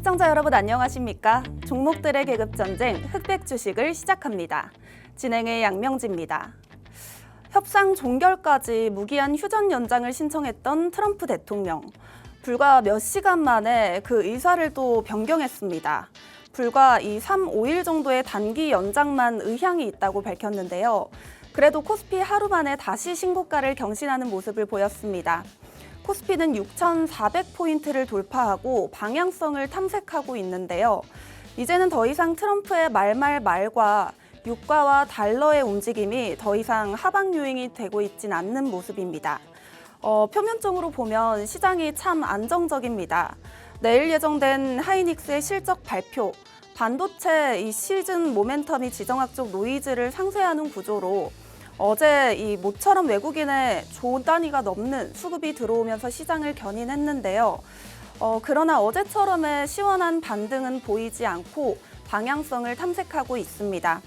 시청자 여러분 안녕하십니까? 종목들의 계급전쟁 흑백 주식을 시작합니다. 진행의 양명지입니다. 협상 종결까지 무기한 휴전 연장을 신청했던 트럼프 대통령. 불과 몇 시간 만에 그 의사를 또 변경했습니다. 불과 3, 5일 정도의 단기 연장만 의향이 있다고 밝혔는데요. 그래도 코스피 하루 만에 다시 신고가를 경신하는 모습을 보였습니다. 코스피는 6,400포인트를 돌파하고 방향성을 탐색하고 있는데요. 이제는 더 이상 트럼프의 말과 유가와 달러의 움직임이 더 이상 하방 요인이 되고 있진 않는 모습입니다. 표면적으로 보면 시장이 참 안정적입니다. 내일 예정된 하이닉스의 실적 발표, 반도체 이 시즌 모멘텀이 지정학적 노이즈를 상쇄하는 구조로 어제 이 모처럼 외국인의 조 단위가 넘는 수급이 들어오면서 시장을 견인했는데요. 그러나 어제처럼의 시원한 반등은 보이지 않고 방향성을 탐색하고 있습니다.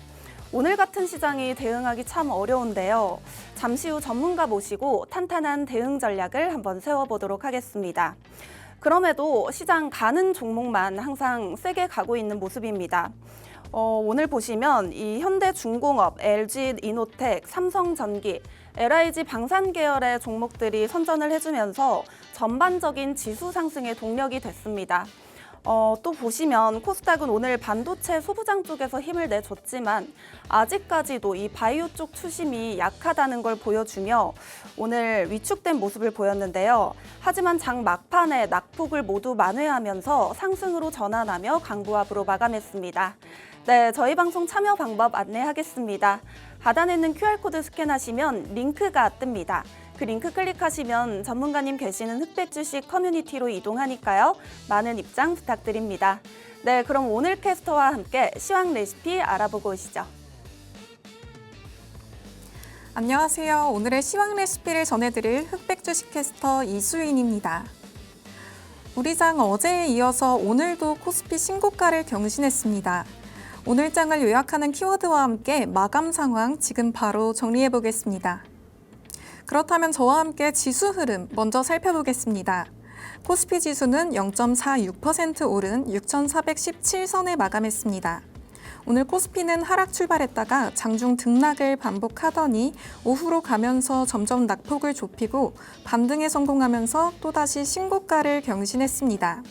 오늘 같은 시장이 대응하기 참 어려운데요. 잠시 후 전문가 모시고 탄탄한 대응 전략을 한번 세워보도록 하겠습니다. 그럼에도 시장 가는 종목만 항상 세게 가고 있는 모습입니다. 오늘 보시면 이 현대중공업, LG이노텍, 삼성전기, LIG 방산 계열의 종목들이 선전을 해주면서 전반적인 지수 상승의 동력이 됐습니다. 또 보시면 코스닥은 오늘 반도체 소부장 쪽에서 힘을 내줬지만 아직까지도 이 바이오 쪽 투심이 약하다는 걸 보여주며 오늘 위축된 모습을 보였는데요. 하지만 장 막판에 낙폭을 모두 만회하면서 상승으로 전환하며 강보합으로 마감했습니다. 네, 저희 방송 참여 방법 안내하겠습니다. 하단에 있는 QR코드 스캔하시면 링크가 뜹니다. 그 링크 클릭하시면 전문가님 계시는 흑백 주식 커뮤니티로 이동하니까요. 많은 입장 부탁드립니다. 네, 그럼 오늘 캐스터와 함께 시황 레시피 알아보고 오시죠. 안녕하세요. 오늘의 시황 레시피를 전해드릴 흑백 주식 캐스터 이수인입니다. 우리 장 어제에 이어서 오늘도 코스피 신고가를 경신했습니다. 오늘 장을 요약하는 키워드와 함께 마감 상황 지금 바로 정리해 보겠습니다. 그렇다면 저와 함께 지수 흐름 먼저 살펴보겠습니다. 코스피 지수는 0.46% 오른 6,417선에 마감했습니다. 오늘 코스피는 하락 출발했다가 장중 등락을 반복하더니 오후로 가면서 점점 낙폭을 좁히고 반등에 성공하면서 또다시 신고가를 경신했습니다.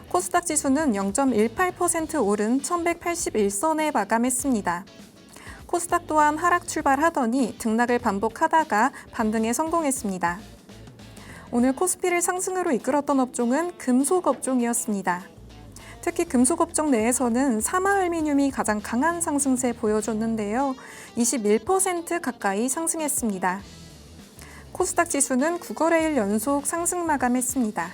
코스닥 지수는 0.18% 오른 1,181선에 마감했습니다. 코스닥 또한 하락 출발하더니 등락을 반복하다가 반등에 성공했습니다. 오늘 코스피를 상승으로 이끌었던 업종은 금속 업종이었습니다. 특히 금속 업종 내에서는 사마알미늄이 가장 강한 상승세 보여줬는데요. 21% 가까이 상승했습니다. 코스닥 지수는 9거래일 연속 상승 마감했습니다.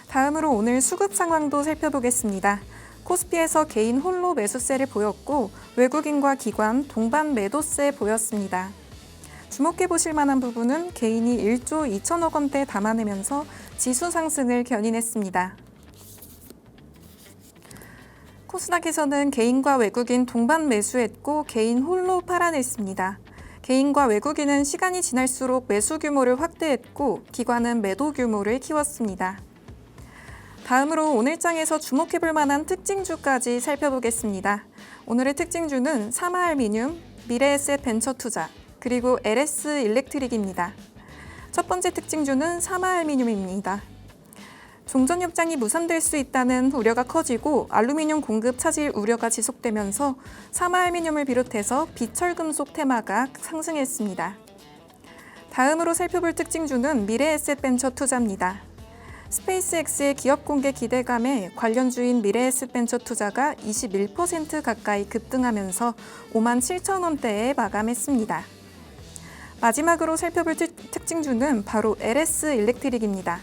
다음으로 오늘 수급 상황도 살펴보겠습니다. 코스피에서 개인 홀로 매수세를 보였고 외국인과 기관 동반 매도세 보였습니다. 주목해 보실 만한 부분은 개인이 1조 2천억 원대 담아내면서 지수 상승을 견인했습니다. 코스닥에서는 개인과 외국인 동반 매수했고 개인 홀로 팔아냈습니다. 개인과 외국인은 시간이 지날수록 매수 규모를 확대했고 기관은 매도 규모를 키웠습니다. 다음으로 오늘 장에서 주목해볼 만한 특징주까지 살펴보겠습니다. 오늘의 특징주는 사마알미늄, 미래에셋 벤처투자, 그리고 LS 일렉트릭입니다. 첫 번째 특징주는 사마알미늄입니다. 종전협장이 무산될 수 있다는 우려가 커지고 알루미늄 공급 차질 우려가 지속되면서 사마알미늄을 비롯해서 비철금속 테마가 상승했습니다. 다음으로 살펴볼 특징주는 미래에셋 벤처투자입니다. 스페이스X의 기업 공개 기대감에 관련주인 미래에셋 벤처투자가 21% 가까이 급등하면서 57,000원대에 마감했습니다. 마지막으로 살펴볼 특징주는 바로 LS 일렉트릭입니다.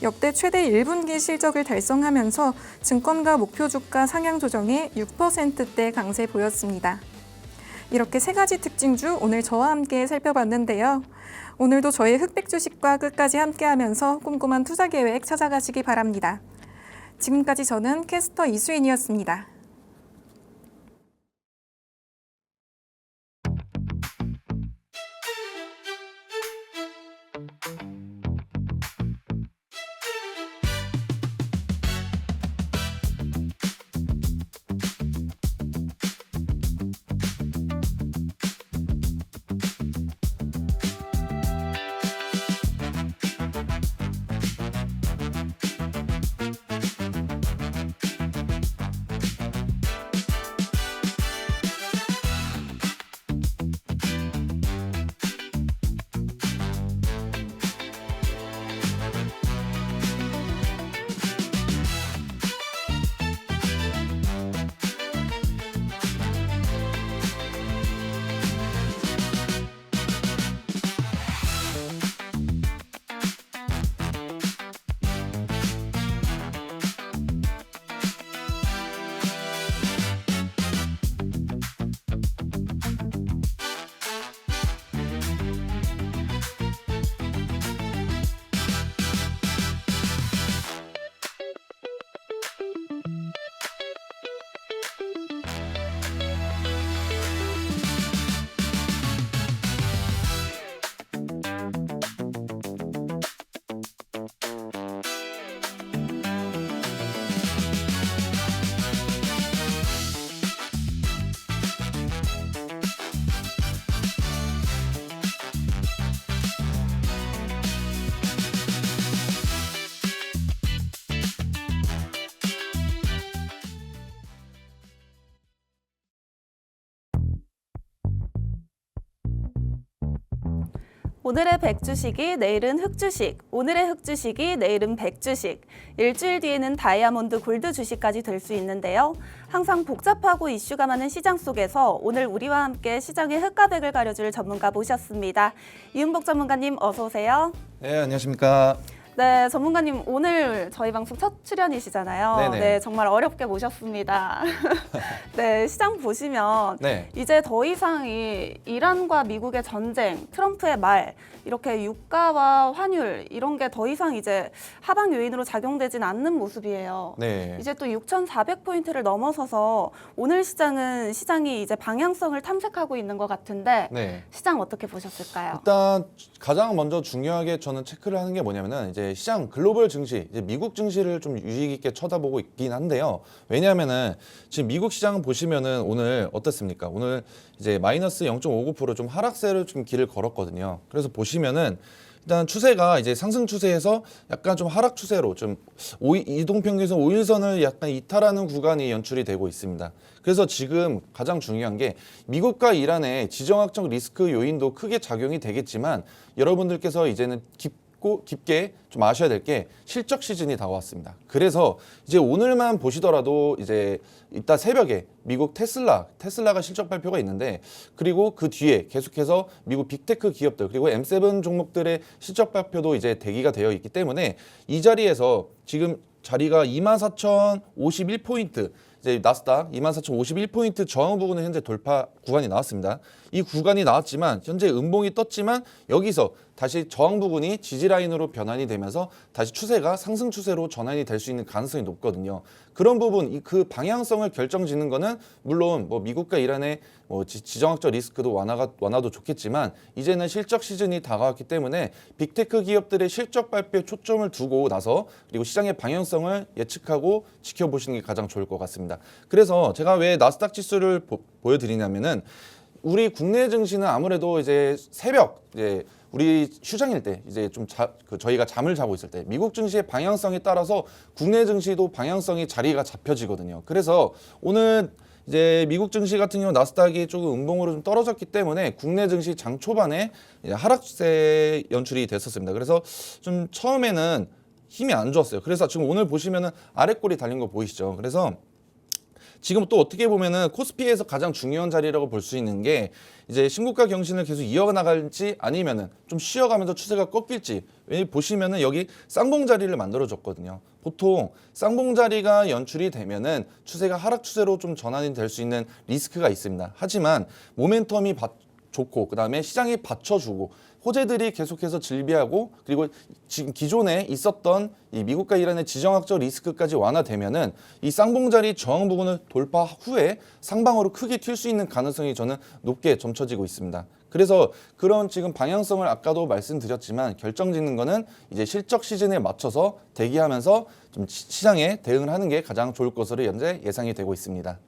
역대 최대 1분기 실적을 달성하면서 증권가 목표 주가 상향 조정에 6%대 강세 보였습니다. 이렇게 세 가지 특징주 오늘 저와 함께 살펴봤는데요. 오늘도 저희 흑백 주식과 끝까지 함께하면서 꼼꼼한 투자 계획 찾아가시기 바랍니다. 지금까지 저는 캐스터 이수인이었습니다. 오늘의 백주식이 내일은 흑주식, 오늘의 흑주식이 내일은 백주식, 일주일 뒤에는 다이아몬드 골드 주식까지 될 수 있는데요. 항상 복잡하고 이슈가 많은 시장 속에서 오늘 우리와 함께 시장의 흑과 백을 가려줄 전문가 모셨습니다. 이은복 전문가님 어서 오세요. 네, 안녕하십니까. 네, 전문가님 오늘 저희 방송 첫 출연이시잖아요. 네네. 네, 정말 어렵게 모셨습니다. 네, 시장 보시면 네. 이제 더 이상 이 이란과 미국의 전쟁, 트럼프의 말, 이렇게 유가와 환율 이런 게 더 이상 이제 하방 요인으로 작용되진 않는 모습이에요. 네. 이제 또 6,400포인트를 넘어서서 오늘 시장이 이제 방향성을 탐색하고 있는 것 같은데 네. 시장 어떻게 보셨을까요? 일단 가장 먼저 중요하게 저는 체크를 하는 게 뭐냐면은 이제 시장 글로벌 증시, 이제 미국 증시를 좀 유의 깊게 쳐다보고 있긴 한데요. 왜냐하면은 지금 미국 시장 보시면은 오늘 어떻습니까? 오늘 이제 마이너스 0.59% 좀 하락세를 좀 길을 걸었거든요. 그래서 보시면은 일단 추세가 이제 상승 추세에서 약간 좀 하락 추세로 좀 이동평균선 5일선을 약간 이탈하는 구간이 연출이 되고 있습니다. 그래서 지금 가장 중요한 게 미국과 이란의 지정학적 리스크 요인도 크게 작용이 되겠지만 여러분들께서 이제는 깊게 좀 아셔야 될 게 실적 시즌이 다가왔습니다. 그래서 이제 오늘만 보시더라도 이제 이따 새벽에 미국 테슬라가 실적 발표가 있는데 그리고 그 뒤에 계속해서 미국 빅테크 기업들 그리고 M7 종목들의 실적 발표도 이제 대기가 되어 있기 때문에 이 자리에서 지금 자리가 24,051포인트 이제 나스닥 24,051포인트 저항 부분은 현재 돌파 구간이 나왔습니다. 이 구간이 나왔지만 현재 음봉이 떴지만 여기서 다시 저항 부분이 지지 라인으로 변환이 되면서 다시 추세가 상승 추세로 전환이 될 수 있는 가능성이 높거든요. 그런 부분, 그 방향성을 결정짓는 거는 물론 뭐 미국과 이란의 뭐 지정학적 리스크도 완화도 좋겠지만 이제는 실적 시즌이 다가왔기 때문에 빅테크 기업들의 실적 발표에 초점을 두고 나서 그리고 시장의 방향성을 예측하고 지켜보시는 게 가장 좋을 것 같습니다. 그래서 제가 왜 나스닥 지수를 보여드리냐면은 우리 국내 증시는 아무래도 이제 새벽 이제 우리 휴장일 때 이제 좀 저희가 잠을 자고 있을 때 미국 증시의 방향성에 따라서 국내 증시도 방향성이 자리가 잡혀지거든요. 그래서 오늘 이제 미국 증시 같은 경우 나스닥이 조금 음봉으로 좀 떨어졌기 때문에 국내 증시 장 초반에 하락세 연출이 됐었습니다. 그래서 좀 처음에는 힘이 안 좋았어요. 그래서 지금 오늘 보시면은 아랫골이 달린 거 보이시죠? 그래서 지금 또 어떻게 보면은 코스피에서 가장 중요한 자리라고 볼 수 있는 게 이제 신고가 경신을 계속 이어나갈지 아니면은 좀 쉬어가면서 추세가 꺾일지. 왜 보시면은 여기 쌍봉 자리를 만들어 줬거든요. 보통 쌍봉 자리가 연출이 되면은 추세가 하락 추세로 좀 전환이 될 수 있는 리스크가 있습니다. 하지만 모멘텀이 좋고 그다음에 시장이 받쳐주고 호재들이 계속해서 즐비하고 그리고 지금 기존에 있었던 이 미국과 이란의 지정학적 리스크까지 완화되면은 이 쌍봉자리 저항 부분을 돌파 후에 상방으로 크게 튈 수 있는 가능성이 저는 높게 점쳐지고 있습니다. 그래서 그런 지금 방향성을 아까도 말씀드렸지만 결정짓는 거는 이제 실적 시즌에 맞춰서 대기하면서 좀 시장에 대응을 하는 게 가장 좋을 것으로 현재 예상이 되고 있습니다.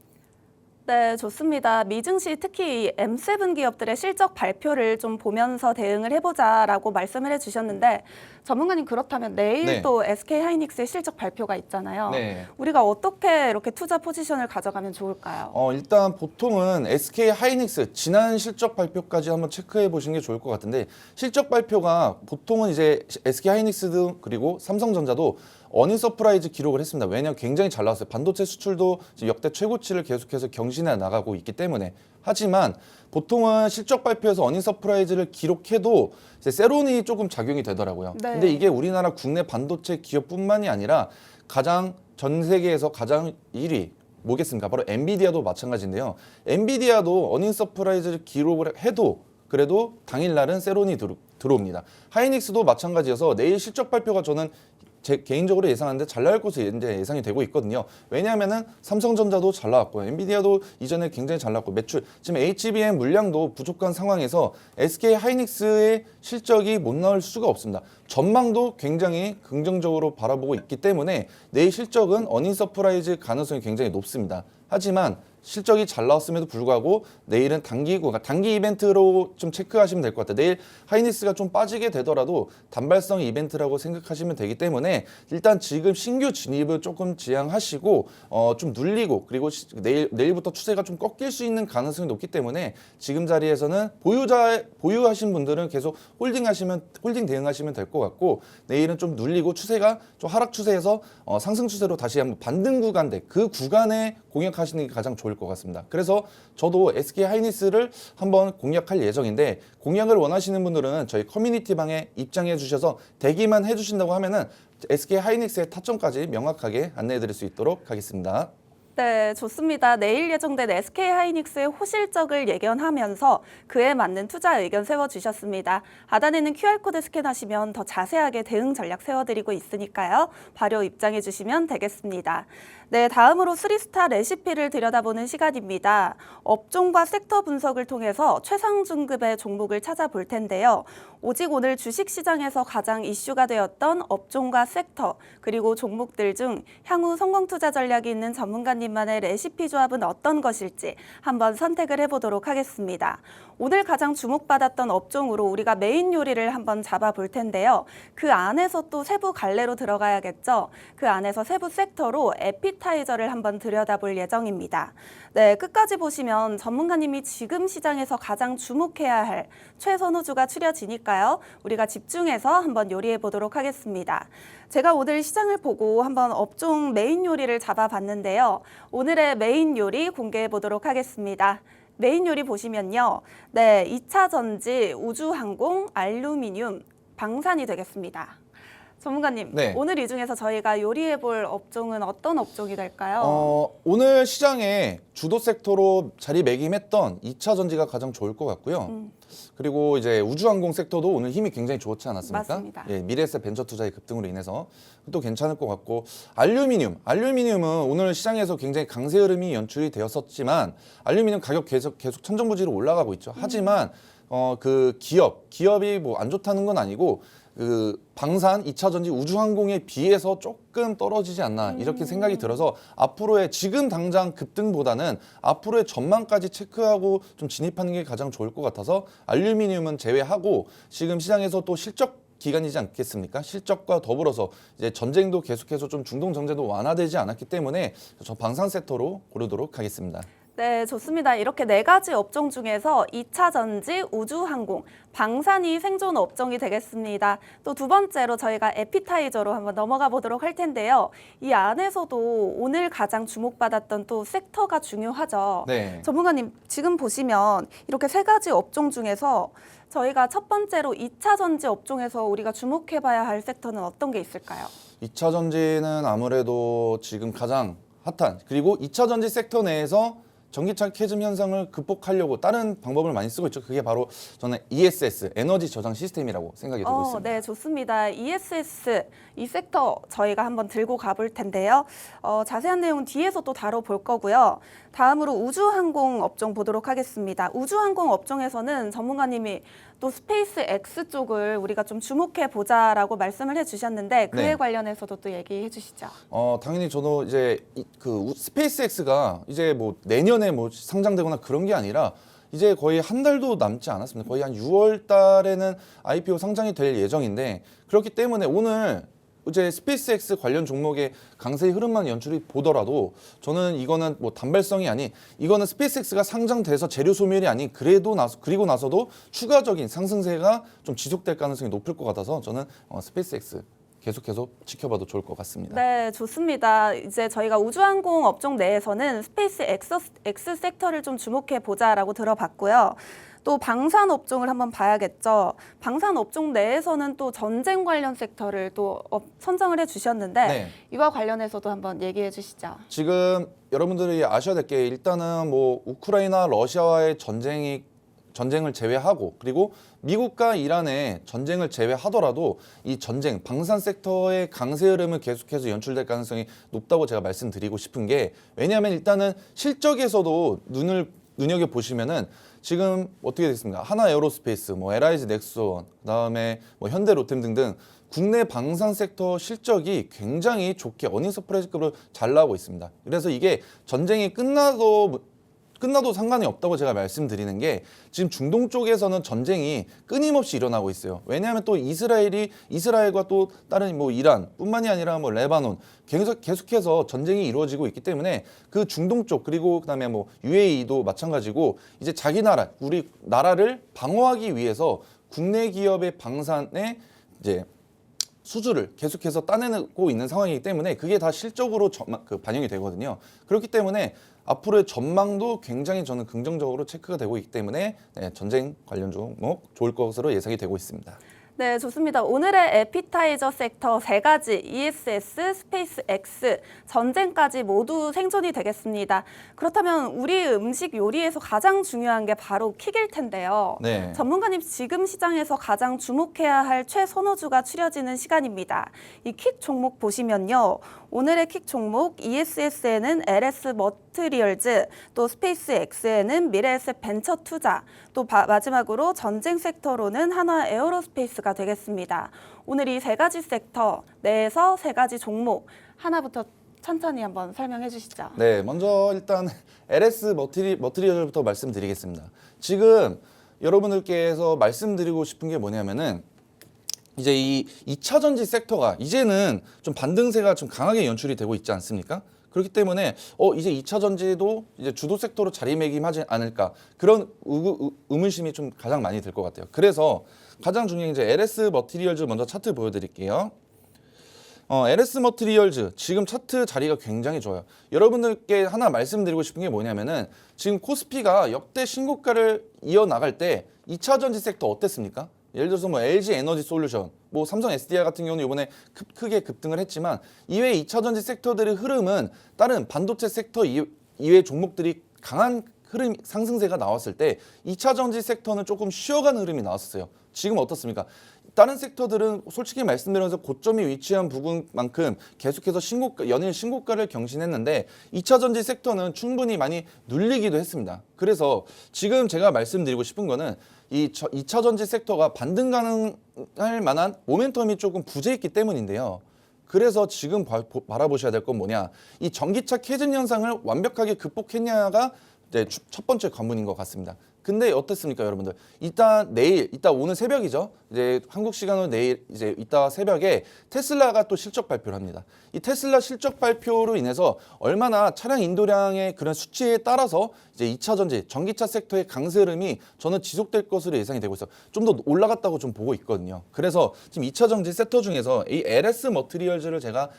네, 좋습니다. 미증시 특히 이 M7 기업들의 실적 발표를 좀 보면서 대응을 해보자라고 말씀을 해주셨는데 전문가님 그렇다면 내일 네. 또 SK하이닉스의 실적 발표가 있잖아요. 네. 우리가 어떻게 이렇게 투자 포지션을 가져가면 좋을까요? 일단 보통은 SK하이닉스 지난 실적 발표까지 한번 체크해 보시는 게 좋을 것 같은데 실적 발표가 보통은 이제 SK하이닉스도 그리고 삼성전자도 어닝 서프라이즈 기록을 했습니다. 왜냐하면 굉장히 잘 나왔어요. 반도체 수출도 역대 최고치를 계속해서 경신해 나가고 있기 때문에. 하지만 보통은 실적 발표에서 어닝 서프라이즈를 기록해도 이제 세론이 조금 작용이 되더라고요. 네. 근데 이게 우리나라 국내 반도체 기업뿐만이 아니라 전 세계에서 가장 1위 뭐겠습니까? 바로 엔비디아도 마찬가지인데요. 엔비디아도 어닝 서프라이즈를 기록을 해도 그래도 당일날은 세론이 들어옵니다. 하이닉스도 마찬가지여서 내일 실적 발표가 저는 제 개인적으로 예상하는데 잘 나올 것으로 이제 예상이 되고 있거든요. 왜냐하면은 삼성전자도 잘 나왔고 엔비디아도 이전에 굉장히 잘 나왔고 매출 지금 HBM 물량도 부족한 상황에서 SK 하이닉스의 실적이 못 나올 수가 없습니다. 전망도 굉장히 긍정적으로 바라보고 있기 때문에 내일 실적은 어닝 서프라이즈 가능성이 굉장히 높습니다. 하지만 실적이 잘 나왔음에도 불구하고 내일은 단기 이벤트로 좀 체크하시면 될 것 같아요. 내일 하이닉스가 좀 빠지게 되더라도 단발성 이벤트라고 생각하시면 되기 때문에 일단 지금 신규 진입을 조금 지양하시고 좀 눌리고 그리고 내일부터 추세가 좀 꺾일 수 있는 가능성이 높기 때문에 지금 자리에서는 보유하신 분들은 계속 홀딩 대응하시면 될 것 같고 내일은 좀 눌리고 추세가 좀 하락 추세에서 상승 추세로 다시 한번 반등 구간대 그 구간에 공략하시는 게 가장 좋을 것 같습니다. 그래서 저도 SK 하이닉스를 한번 공략할 예정인데 공략을 원하시는 분들은 저희 커뮤니티 방에 입장해 주셔서 대기만 해주신다고 하면은 SK 하이닉스의 타점까지 명확하게 안내해 드릴 수 있도록 하겠습니다. 네, 좋습니다. 내일 예정된 SK 하이닉스의 호실적을 예견하면서 그에 맞는 투자 의견 세워주셨습니다. 하단에는 QR코드 스캔하시면 더 자세하게 대응 전략 세워드리고 있으니까요. 바로 입장해 주시면 되겠습니다. 네, 다음으로 3스타 레시피를 들여다보는 시간입니다. 업종과 섹터 분석을 통해서 최상중급의 종목을 찾아볼 텐데요. 오직 오늘 주식시장에서 가장 이슈가 되었던 업종과 섹터 그리고 종목들 중 향후 성공 투자 전략이 있는 전문가님만의 레시피 조합은 어떤 것일지 한번 선택을 해보도록 하겠습니다. 오늘 가장 주목받았던 업종으로 우리가 메인 요리를 한번 잡아볼 텐데요. 그 안에서 또 세부 갈래로 들어가야겠죠. 그 안에서 세부 섹터로 에피타이저를 한번 들여다볼 예정입니다. 네, 끝까지 보시면 전문가님이 지금 시장에서 가장 주목해야 할 최선호주가 추려지니까요. 우리가 집중해서 한번 요리해 보도록 하겠습니다. 제가 오늘 시장을 보고 한번 업종 메인 요리를 잡아봤는데요. 오늘의 메인 요리 공개해 보도록 하겠습니다. 메인 요리 보시면요. 네, 2차 전지, 우주항공, 알루미늄, 방산이 되겠습니다. 전문가님, 네. 오늘 이 중에서 저희가 요리해볼 업종은 어떤 업종이 될까요? 오늘 시장에 주도 섹터로 자리매김했던 2차 전지가 가장 좋을 것 같고요. 그리고 이제 우주항공 섹터도 오늘 힘이 굉장히 좋지 않았습니까? 맞습니다. 예, 미래에셋 벤처 투자의 급등으로 인해서 또 괜찮을 것 같고 알루미늄은 오늘 시장에서 굉장히 강세 흐름이 연출이 되었었지만 알루미늄 가격 계속 천정부지로 올라가고 있죠. 하지만 그 기업이 뭐 안 좋다는 건 아니고 그 방산, 2차 전지, 우주항공에 비해서 조금 떨어지지 않나 이렇게 생각이 들어서 앞으로의 지금 당장 급등보다는 앞으로의 전망까지 체크하고 좀 진입하는 게 가장 좋을 것 같아서 알루미늄은 제외하고 지금 시장에서 또 실적 기간이지 않겠습니까? 실적과 더불어서 이제 전쟁도 계속해서 좀 중동 정제도 완화되지 않았기 때문에 저 방산 섹터로 고르도록 하겠습니다. 네, 좋습니다. 이렇게 네 가지 업종 중에서 2차 전지, 우주항공, 방산이 생존 업종이 되겠습니다. 또 두 번째로 저희가 에피타이저로 한번 넘어가 보도록 할 텐데요. 이 안에서도 오늘 가장 주목받았던 또 섹터가 중요하죠. 네. 전문가님, 지금 보시면 이렇게 세 가지 업종 중에서 저희가 첫 번째로 2차 전지 업종에서 우리가 주목해봐야 할 섹터는 어떤 게 있을까요? 2차 전지는 아무래도 지금 가장 핫한 그리고 2차 전지 섹터 내에서 전기차 캐즘 현상을 극복하려고 다른 방법을 많이 쓰고 있죠. 그게 바로 저는 ESS, 에너지 저장 시스템이라고 생각이 들고 있습니다. 네, 좋습니다. ESS, 이 섹터 저희가 한번 들고 가볼 텐데요. 자세한 내용은 뒤에서 또 다뤄볼 거고요. 다음으로 우주항공 업종 보도록 하겠습니다. 우주항공 업종에서는 전문가님이 또 스페이스 X 쪽을 우리가 좀 주목해 보자라고 말씀을 해주셨는데 그에 네. 관련해서도 또 얘기해 주시죠. 당연히 저도 이제 그 스페이스X가 이제 뭐 내년에 뭐 상장되거나 그런 게 아니라 이제 거의 한 달도 남지 않았습니다. 거의 한 6월 달에는 IPO 상장이 될 예정인데 그렇기 때문에 오늘 이제 스페이스X 관련 종목의 강세의 흐름만 연출이 보더라도 저는 이거는 뭐 단발성이 아닌 이거는 스페이스X가 상장돼서 재료 소멸이 아닌 그리고 나서도 추가적인 상승세가 좀 지속될 가능성이 높을 것 같아서 저는 스페이스X 계속해서 지켜봐도 좋을 것 같습니다. 네, 좋습니다. 이제 저희가 우주항공 업종 내에서는 스페이스 X 섹터를 좀 주목해 보자라고 들어봤고요. 또 방산 업종을 한번 봐야겠죠. 방산 업종 내에서는 또 전쟁 관련 섹터를 또 선정을 해주셨는데 네. 이와 관련해서도 한번 얘기해 주시죠. 지금 여러분들이 아셔야 될 게 일단은 뭐 우크라이나 러시아와의 전쟁을 제외하고 그리고 미국과 이란의 전쟁을 제외하더라도 이 전쟁, 방산 섹터의 강세 흐름은 계속해서 연출될 가능성이 높다고 제가 말씀드리고 싶은 게 왜냐하면 일단은 실적에서도 눈여겨보시면은 지금 어떻게 됐습니까? 하나 에어로스페이스, 뭐 LIG 넥스원, 그다음에 뭐 현대 로템 등등 국내 방산 섹터 실적이 굉장히 좋게 어닝 서프라이즈급으로 잘 나오고 있습니다. 그래서 이게 전쟁이 끝나도 끝나도 상관이 없다고 제가 말씀드리는 게 지금 중동 쪽에서는 전쟁이 끊임없이 일어나고 있어요. 왜냐하면 또 이스라엘과 또 다른 뭐 이란뿐만이 아니라 뭐 레바논 계속해서 전쟁이 이루어지고 있기 때문에 그 중동 쪽 그리고 그다음에 뭐 UAE도 마찬가지고 이제 자기 나라 우리 나라를 방어하기 위해서 국내 기업의 방산에 이제 수주를 계속해서 따내고 있는 상황이기 때문에 그게 다 실적으로 반영이 되거든요. 그렇기 때문에 앞으로의 전망도 굉장히 저는 긍정적으로 체크가 되고 있기 때문에 네, 전쟁 관련 종목 좋을 것으로 예상이 되고 있습니다. 네, 좋습니다. 오늘의 에피타이저 섹터 3가지, ESS, 스페이스X, 전쟁까지 모두 생존이 되겠습니다. 그렇다면 우리 음식 요리에서 가장 중요한 게 바로 킥일 텐데요. 네. 전문가님, 지금 시장에서 가장 주목해야 할 최선호주가 추려지는 시간입니다. 이 킥 종목 보시면요. 오늘의 킥 종목 ESS에는 LS 머티리얼즈, 또 스페이스X에는 미래에셋 벤처 투자, 또 마지막으로 전쟁 섹터로는 한화 에어로스페이스가 되겠습니다. 오늘 이 3가지 섹터 내에서 3가지 종목 하나부터 천천히 한번 설명해 주시죠. 네, 먼저 일단 LS 머티리얼부터 말씀드리겠습니다. 지금 여러분들께서 말씀드리고 싶은 게 뭐냐면은 이제 이 2차 전지 섹터가 이제는 좀 반등세가 좀 강하게 연출이 되고 있지 않습니까? 그렇기 때문에 이제 2차 전지도 이제 주도 섹터로 자리매김하지 않을까 그런 의문심이 좀 가장 많이 들 것 같아요. 그래서 가장 중요한 이제 LS 머티리얼즈 먼저 차트 보여드릴게요. LS 머티리얼즈 지금 차트 자리가 굉장히 좋아요. 여러분들께 하나 말씀드리고 싶은 게 뭐냐면은 지금 코스피가 역대 신고가를 이어나갈 때 2차 전지 섹터 어땠습니까? 예를 들어서 뭐 LG 에너지 솔루션, 뭐 삼성 SDI 같은 경우는 이번에 크게 급등을 했지만 이외 2차 전지 섹터들의 흐름은 다른 반도체 섹터 이외 종목들이 강한 흐름 상승세가 나왔을 때 2차 전지 섹터는 조금 쉬어가는 흐름이 나왔었어요. 지금 어떻습니까? 다른 섹터들은 솔직히 말씀드리면서 고점이 위치한 부분만큼 계속해서 연일 신고가를 경신했는데 2차 전지 섹터는 충분히 많이 눌리기도 했습니다. 그래서 지금 제가 말씀드리고 싶은 거는 이 2차 전지 섹터가 반등 가능할 만한 모멘텀이 조금 부재했기 때문인데요. 그래서 지금 바라보셔야 될 건 뭐냐? 이 전기차 캐즘 현상을 완벽하게 극복했냐가 이제 첫 번째 관문인 것 같습니다. 근데 어떻습니까, 여러분들? 이따 오늘 새벽이죠. 이제 한국 시간으로 내일 이제 이따 새벽에 테슬라가 또 실적 발표를 합니다. 이 테슬라 실적 발표로 인해서 얼마나 차량 인도량의 그런 수치에 따라서 이제 2차 전지, 전기차 섹터의 강세 흐름이 저는 지속될 것으로 예상이 되고 있어요. 좀 더 올라갔다고 좀 보고 있거든요. 그래서 지금 2차 전지 섹터 중에서 이 LS 머티리얼즈를 제가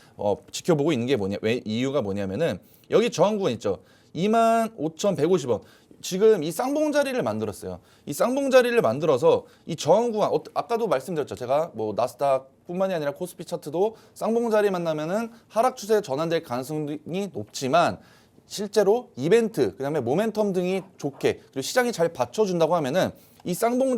지켜보고 있는 게 이유가 뭐냐면은 여기 저항구간 있죠. 25,150원. 지금 이 쌍봉자리를 만들었어요. 이 쌍봉자리를 만들어서 이 저항구간 아까도 말씀드렸죠. 제가 뭐 나스닥뿐만이 아니라 코스피 차트도 쌍봉자리 만나면은 하락 추세에 전환될 가능성이 높지만 실제로 이벤트, 그다음에 모멘텀 등이 좋게 그리고 시장이 잘 받쳐준다고 하면은 이 쌍봉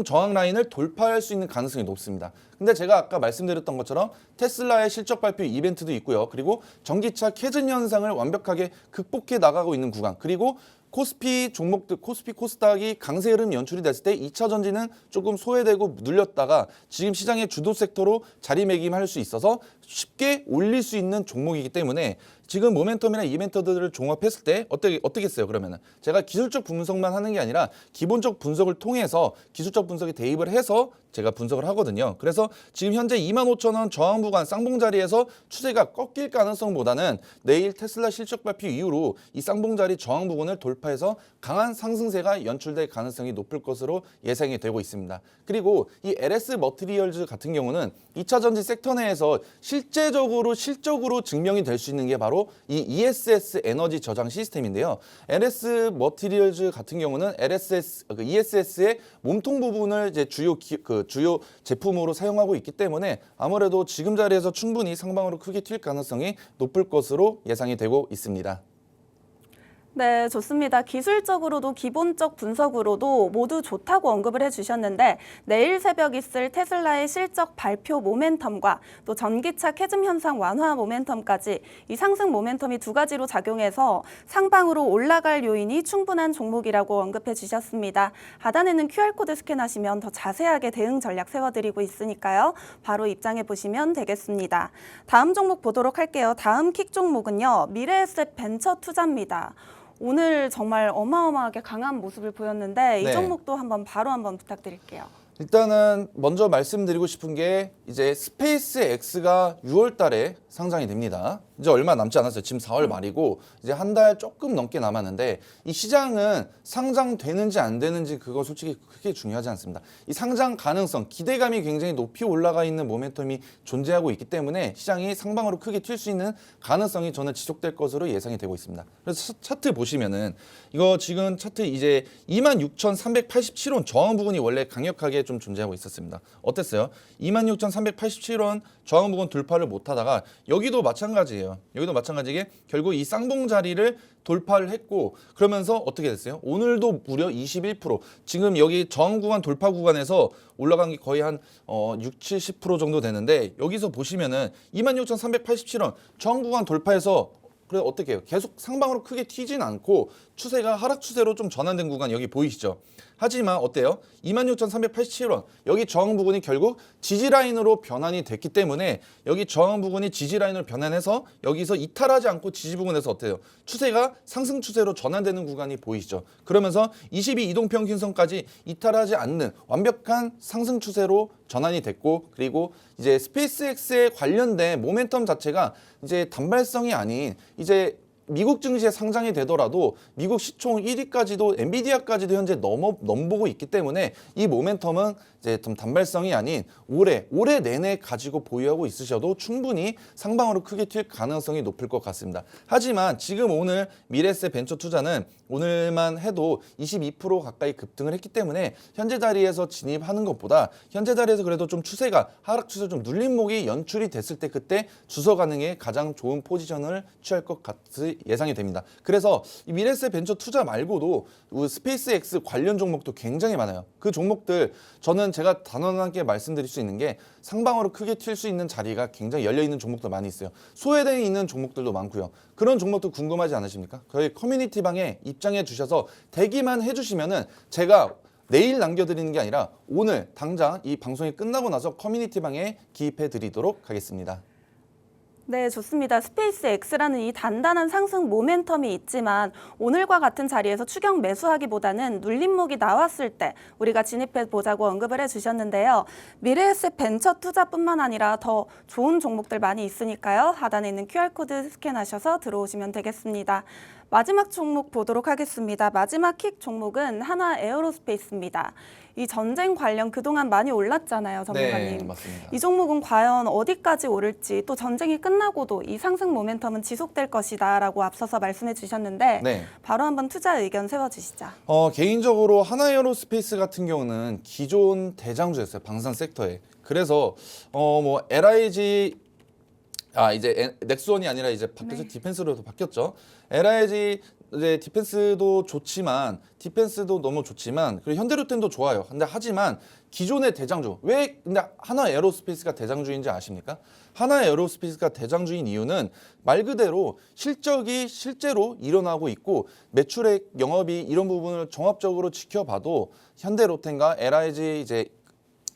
저항 라인을 돌파할 수 있는 가능성이 높습니다. 근데 제가 아까 말씀드렸던 것처럼 테슬라의 실적 발표 이벤트도 있고요. 그리고 전기차 캐즘 현상을 완벽하게 극복해 나가고 있는 구간. 그리고 코스피 종목들, 코스닥이 강세 흐름 연출이 됐을 때 2차 전지는 조금 소외되고 눌렸다가 지금 시장의 주도 섹터로 자리매김할 수 있어서 쉽게 올릴 수 있는 종목이기 때문에 지금 모멘텀이나 이벤트들을 종합했을 때 어떻겠어요? 그러면은 제가 기술적 분석만 하는 게 아니라 기본적 분석을 통해서 기술적 분석에 대입을 해서 제가 분석을 하거든요. 그래서 지금 현재 25,000원 저항 구간 쌍봉 자리에서 추세가 꺾일 가능성보다는 내일 테슬라 실적 발표 이후로 이 쌍봉 자리 저항 부분을 돌파해서 강한 상승세가 연출될 가능성이 높을 것으로 예상이 되고 있습니다. 그리고 이 LS 머티리얼즈 같은 경우는 2차 전지 sek터 내에서 실적으로 증명이 될 수 있는 게 바로 이 ESS 에너지 저장 시스템인데요. LS 머티리얼즈 같은 경우는 ESS의 몸통 부분을 이제 주요 제품으로 사용하고 있기 때문에 아무래도 지금 자리에서 충분히 상방으로 크게 튈 가능성이 높을 것으로 예상이 되고 있습니다. 네, 좋습니다. 기술적으로도 기본적 분석으로도 모두 좋다고 언급을 해주셨는데 내일 새벽 있을 테슬라의 실적 발표 모멘텀과 또 전기차 캐즘 현상 완화 모멘텀까지 이 상승 모멘텀이 두 가지로 작용해서 상방으로 올라갈 요인이 충분한 종목이라고 언급해 주셨습니다. 하단에는 QR코드 스캔하시면 더 자세하게 대응 전략 세워드리고 있으니까요. 바로 입장해 보시면 되겠습니다. 다음 종목 보도록 할게요. 다음 킥 종목은요. 미래에셋 벤처 투자입니다. 오늘 정말 어마어마하게 강한 모습을 보였는데 이 네. 종목도 바로 한번 부탁드릴게요. 일단은 먼저 말씀드리고 싶은 게 이제 스페이스 X가 6월 달에 상장이 됩니다. 이제 얼마 남지 않았어요. 지금 4월 말이고 이제 한 달 조금 넘게 남았는데 이 시장은 상장되는지 안 되는지 그거 솔직히 크게 중요하지 않습니다. 이 상장 가능성, 기대감이 굉장히 높이 올라가 있는 모멘텀이 존재하고 있기 때문에 시장이 상방으로 크게 튈 수 있는 가능성이 저는 지속될 것으로 예상이 되고 있습니다. 그래서 차트 보시면은 이거 지금 차트 이제 26,387원 저항 부분이 원래 강력하게 좀 존재하고 있었습니다. 어땠어요? 26,387원 저항 부분 돌파를 못하다가 여기도 마찬가지예요. 여기도 마찬가지게 결국 이 쌍봉 자리를 돌파를 했고 그러면서 어떻게 됐어요? 오늘도 무려 21% 지금 여기 저항 구간 돌파 구간에서 올라간 게 거의 한 6, 70% 정도 되는데 여기서 보시면은 26,387원 저항 구간 돌파해서 그래 어떻게 해요? 계속 상방으로 크게 튀진 않고 추세가 하락 추세로 좀 전환된 구간 여기 보이시죠? 하지만 어때요? 26,387원 여기 저항 부분이 결국 지지 라인으로 변환이 됐기 때문에 여기 저항 부분이 지지 라인으로 변환해서 여기서 이탈하지 않고 지지 부분에서 어때요? 추세가 상승 추세로 전환되는 구간이 보이시죠? 그러면서 22 이동평균선까지 이탈하지 않는 완벽한 상승 추세로 전환이 됐고 그리고 이제 스페이스X에 관련된 모멘텀 자체가 이제 단발성이 아닌 이제 미국 증시에 상장이 되더라도 미국 시총 1위까지도 엔비디아까지도 현재 넘보고 있기 때문에 이 모멘텀은 이제 좀 단발성이 아닌 올해 내내 가지고 보유하고 있으셔도 충분히 상방으로 크게 튈 가능성이 높을 것 같습니다. 하지만 지금 오늘 미래에셋 벤처 투자는 오늘만 해도 22% 가까이 급등을 했기 때문에 현재 자리에서 진입하는 것보다 현재 자리에서 그래도 좀 추세가 하락 추세 좀 눌림목이 연출이 됐을 때 그때 주서 가는 게 가장 좋은 포지션을 취할 것 같이 예상이 됩니다. 그래서 이 미래에셋 벤처 투자 말고도 스페이스X 관련 종목도 굉장히 많아요. 그 종목들 저는 제가 단언하게 말씀드릴 수 있는 게 상방으로 크게 튈 수 있는 자리가 굉장히 열려있는 종목도 많이 있어요. 소외되어 있는 종목들도 많고요. 그런 종목도 궁금하지 않으십니까? 저희 커뮤니티 방에 입장해 주셔서 대기만 해주시면은 제가 내일 남겨드리는 게 아니라 오늘 당장 이 방송이 끝나고 나서 커뮤니티 방에 기입해 드리도록 하겠습니다. 네, 좋습니다. 스페이스X라는 이 단단한 상승 모멘텀이 있지만 오늘과 같은 자리에서 추격 매수하기보다는 눌림목이 나왔을 때 우리가 진입해 보자고 언급을 해주셨는데요. 미래에셋 벤처 투자뿐만 아니라 더 좋은 종목들 많이 있으니까요. 하단에 있는 QR코드 스캔하셔서 들어오시면 되겠습니다. 마지막 종목 보도록 하겠습니다. 마지막 킥 종목은 하나 에어로스페이스입니다. 이 전쟁 관련 그동안 많이 올랐잖아요, 전문가님. 네, 맞습니다. 이 종목은 과연 어디까지 오를지 또 전쟁이 끝나고도 이 상승 모멘텀은 지속될 것이다라고 앞서서 말씀해 주셨는데 네. 바로 한번 투자 의견 세워주시죠. 개인적으로 하나에어로스페이스 같은 경우는 기존 대장주였어요. 방산 섹터에. 그래서 뭐 LIG 이제 넥스원이 아니라 이제 바뀌어서 네. 디펜스로 바뀌었죠. LIG 이제 디펜스도 좋지만 디펜스도 너무 좋지만 그리고 현대로템도 좋아요. 근데 하지만 기존의 대장주 왜 근데 하나 에어로스페이스가 대장주인지 아십니까? 하나 에어로스페이스가 대장주인 이유는 말 그대로 실적이 실제로 일어나고 있고 매출액 영업이 이런 부분을 종합적으로 지켜봐도 현대로템과 LIG 이제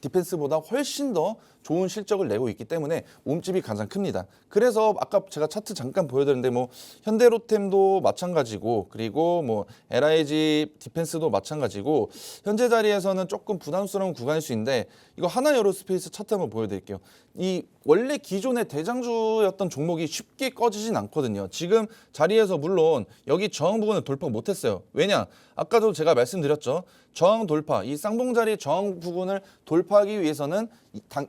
디펜스보다 훨씬 더 좋은 실적을 내고 있기 때문에 몸집이 가장 큽니다. 그래서 아까 제가 차트 잠깐 보여드렸는데 뭐 현대로템도 마찬가지고 그리고 뭐 LIG 디펜스도 마찬가지고 현재 자리에서는 조금 부담스러운 구간일 수 있는데 이거 하나에어로스페이스 차트 한번 보여드릴게요. 이 원래 기존의 대장주였던 종목이 쉽게 꺼지진 않거든요. 지금 자리에서 물론 여기 저항 부분을 돌파 못했어요. 왜냐? 아까도 제가 말씀드렸죠. 저항 돌파, 이 쌍봉자리 저항 부분을 돌파하기 위해서는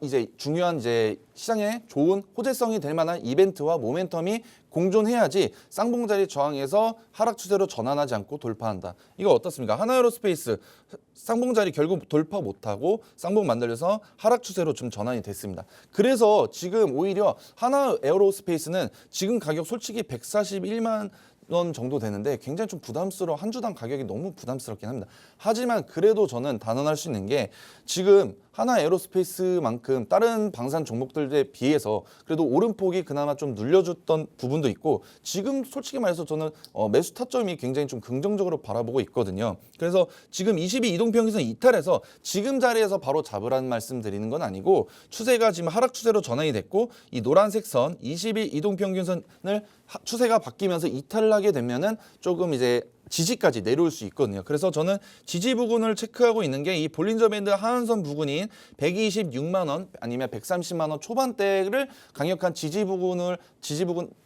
이제 중요한 이제 시장에 좋은 호재성이 될 만한 이벤트와 모멘텀이 공존해야지 쌍봉자리 저항에서 하락 추세로 전환하지 않고 돌파한다. 이거 어떻습니까? 하나에어로스페이스 쌍봉자리 결국 돌파 못하고 쌍봉 만들려서 하락 추세로 좀 전환이 됐습니다. 그래서 지금 오히려 하나에어로스페이스는 지금 가격 솔직히 141만 원 정도 되는데 굉장히 좀 부담스러워 한 주당 가격이 너무 부담스럽긴 합니다. 하지만 그래도 저는 단언할 수 있는 게 지금 하나 에어로스페이스만큼 다른 방산 종목들에 비해서 그래도 오름폭이 그나마 좀 눌려줬던 부분도 있고 지금 솔직히 말해서 저는 매수 타점이 굉장히 좀 긍정적으로 바라보고 있거든요. 그래서 지금 22 이동평균선 이탈해서 지금 자리에서 바로 잡으라는 말씀 드리는 건 아니고 추세가 지금 하락 추세로 전환이 됐고 이 노란색 선 22 이동평균선을 추세가 바뀌면서 이탈을 하게 되면은 조금 이제 지지까지 내려올 수 있거든요. 그래서 저는 지지 부근을 체크하고 있는 게 이 볼린저 밴드 하한선 부근인 126만 원 아니면 130만 원 초반대를 강력한 지지 부근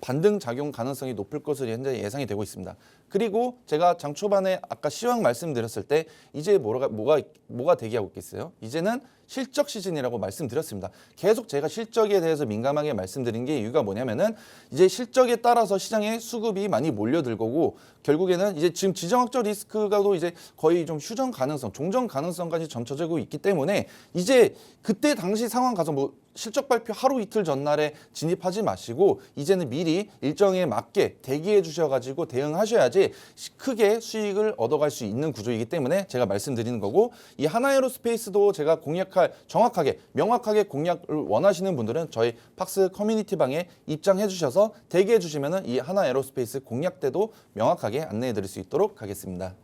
반등 작용 가능성이 높을 것으로 현재 예상이 되고 있습니다. 그리고 제가 장 초반에 아까 시황 말씀드렸을 때 이제 뭐가 대기하고 있겠어요? 이제는 실적 시즌이라고 말씀드렸습니다. 계속 제가 실적에 대해서 민감하게 말씀드린 게 이유가 뭐냐면은 이제 실적에 따라서 시장에 수급이 많이 몰려들 거고 결국에는 이제 지금 지정학적 리스크가도 이제 거의 좀 휴전 가능성, 종전 가능성까지 점쳐지고 있기 때문에 이제 그때 당시 상황 가서 뭐 실적 발표 하루 이틀 전날에 진입하지 마시고 이제는 미리 일정에 맞게 대기해 주셔가지고 대응하셔야지 크게 수익을 얻어갈 수 있는 구조이기 때문에 제가 말씀드리는 거고 이 하나에로스페이스도 제가 공략할 정확하게 명확하게 공략을 원하시는 분들은 저희 팍스 커뮤니티 방에 입장해 주셔서 대기해 주시면은 이 하나에로스페이스 공략 때도 명확하게 안내해 드릴 수 있도록 하겠습니다.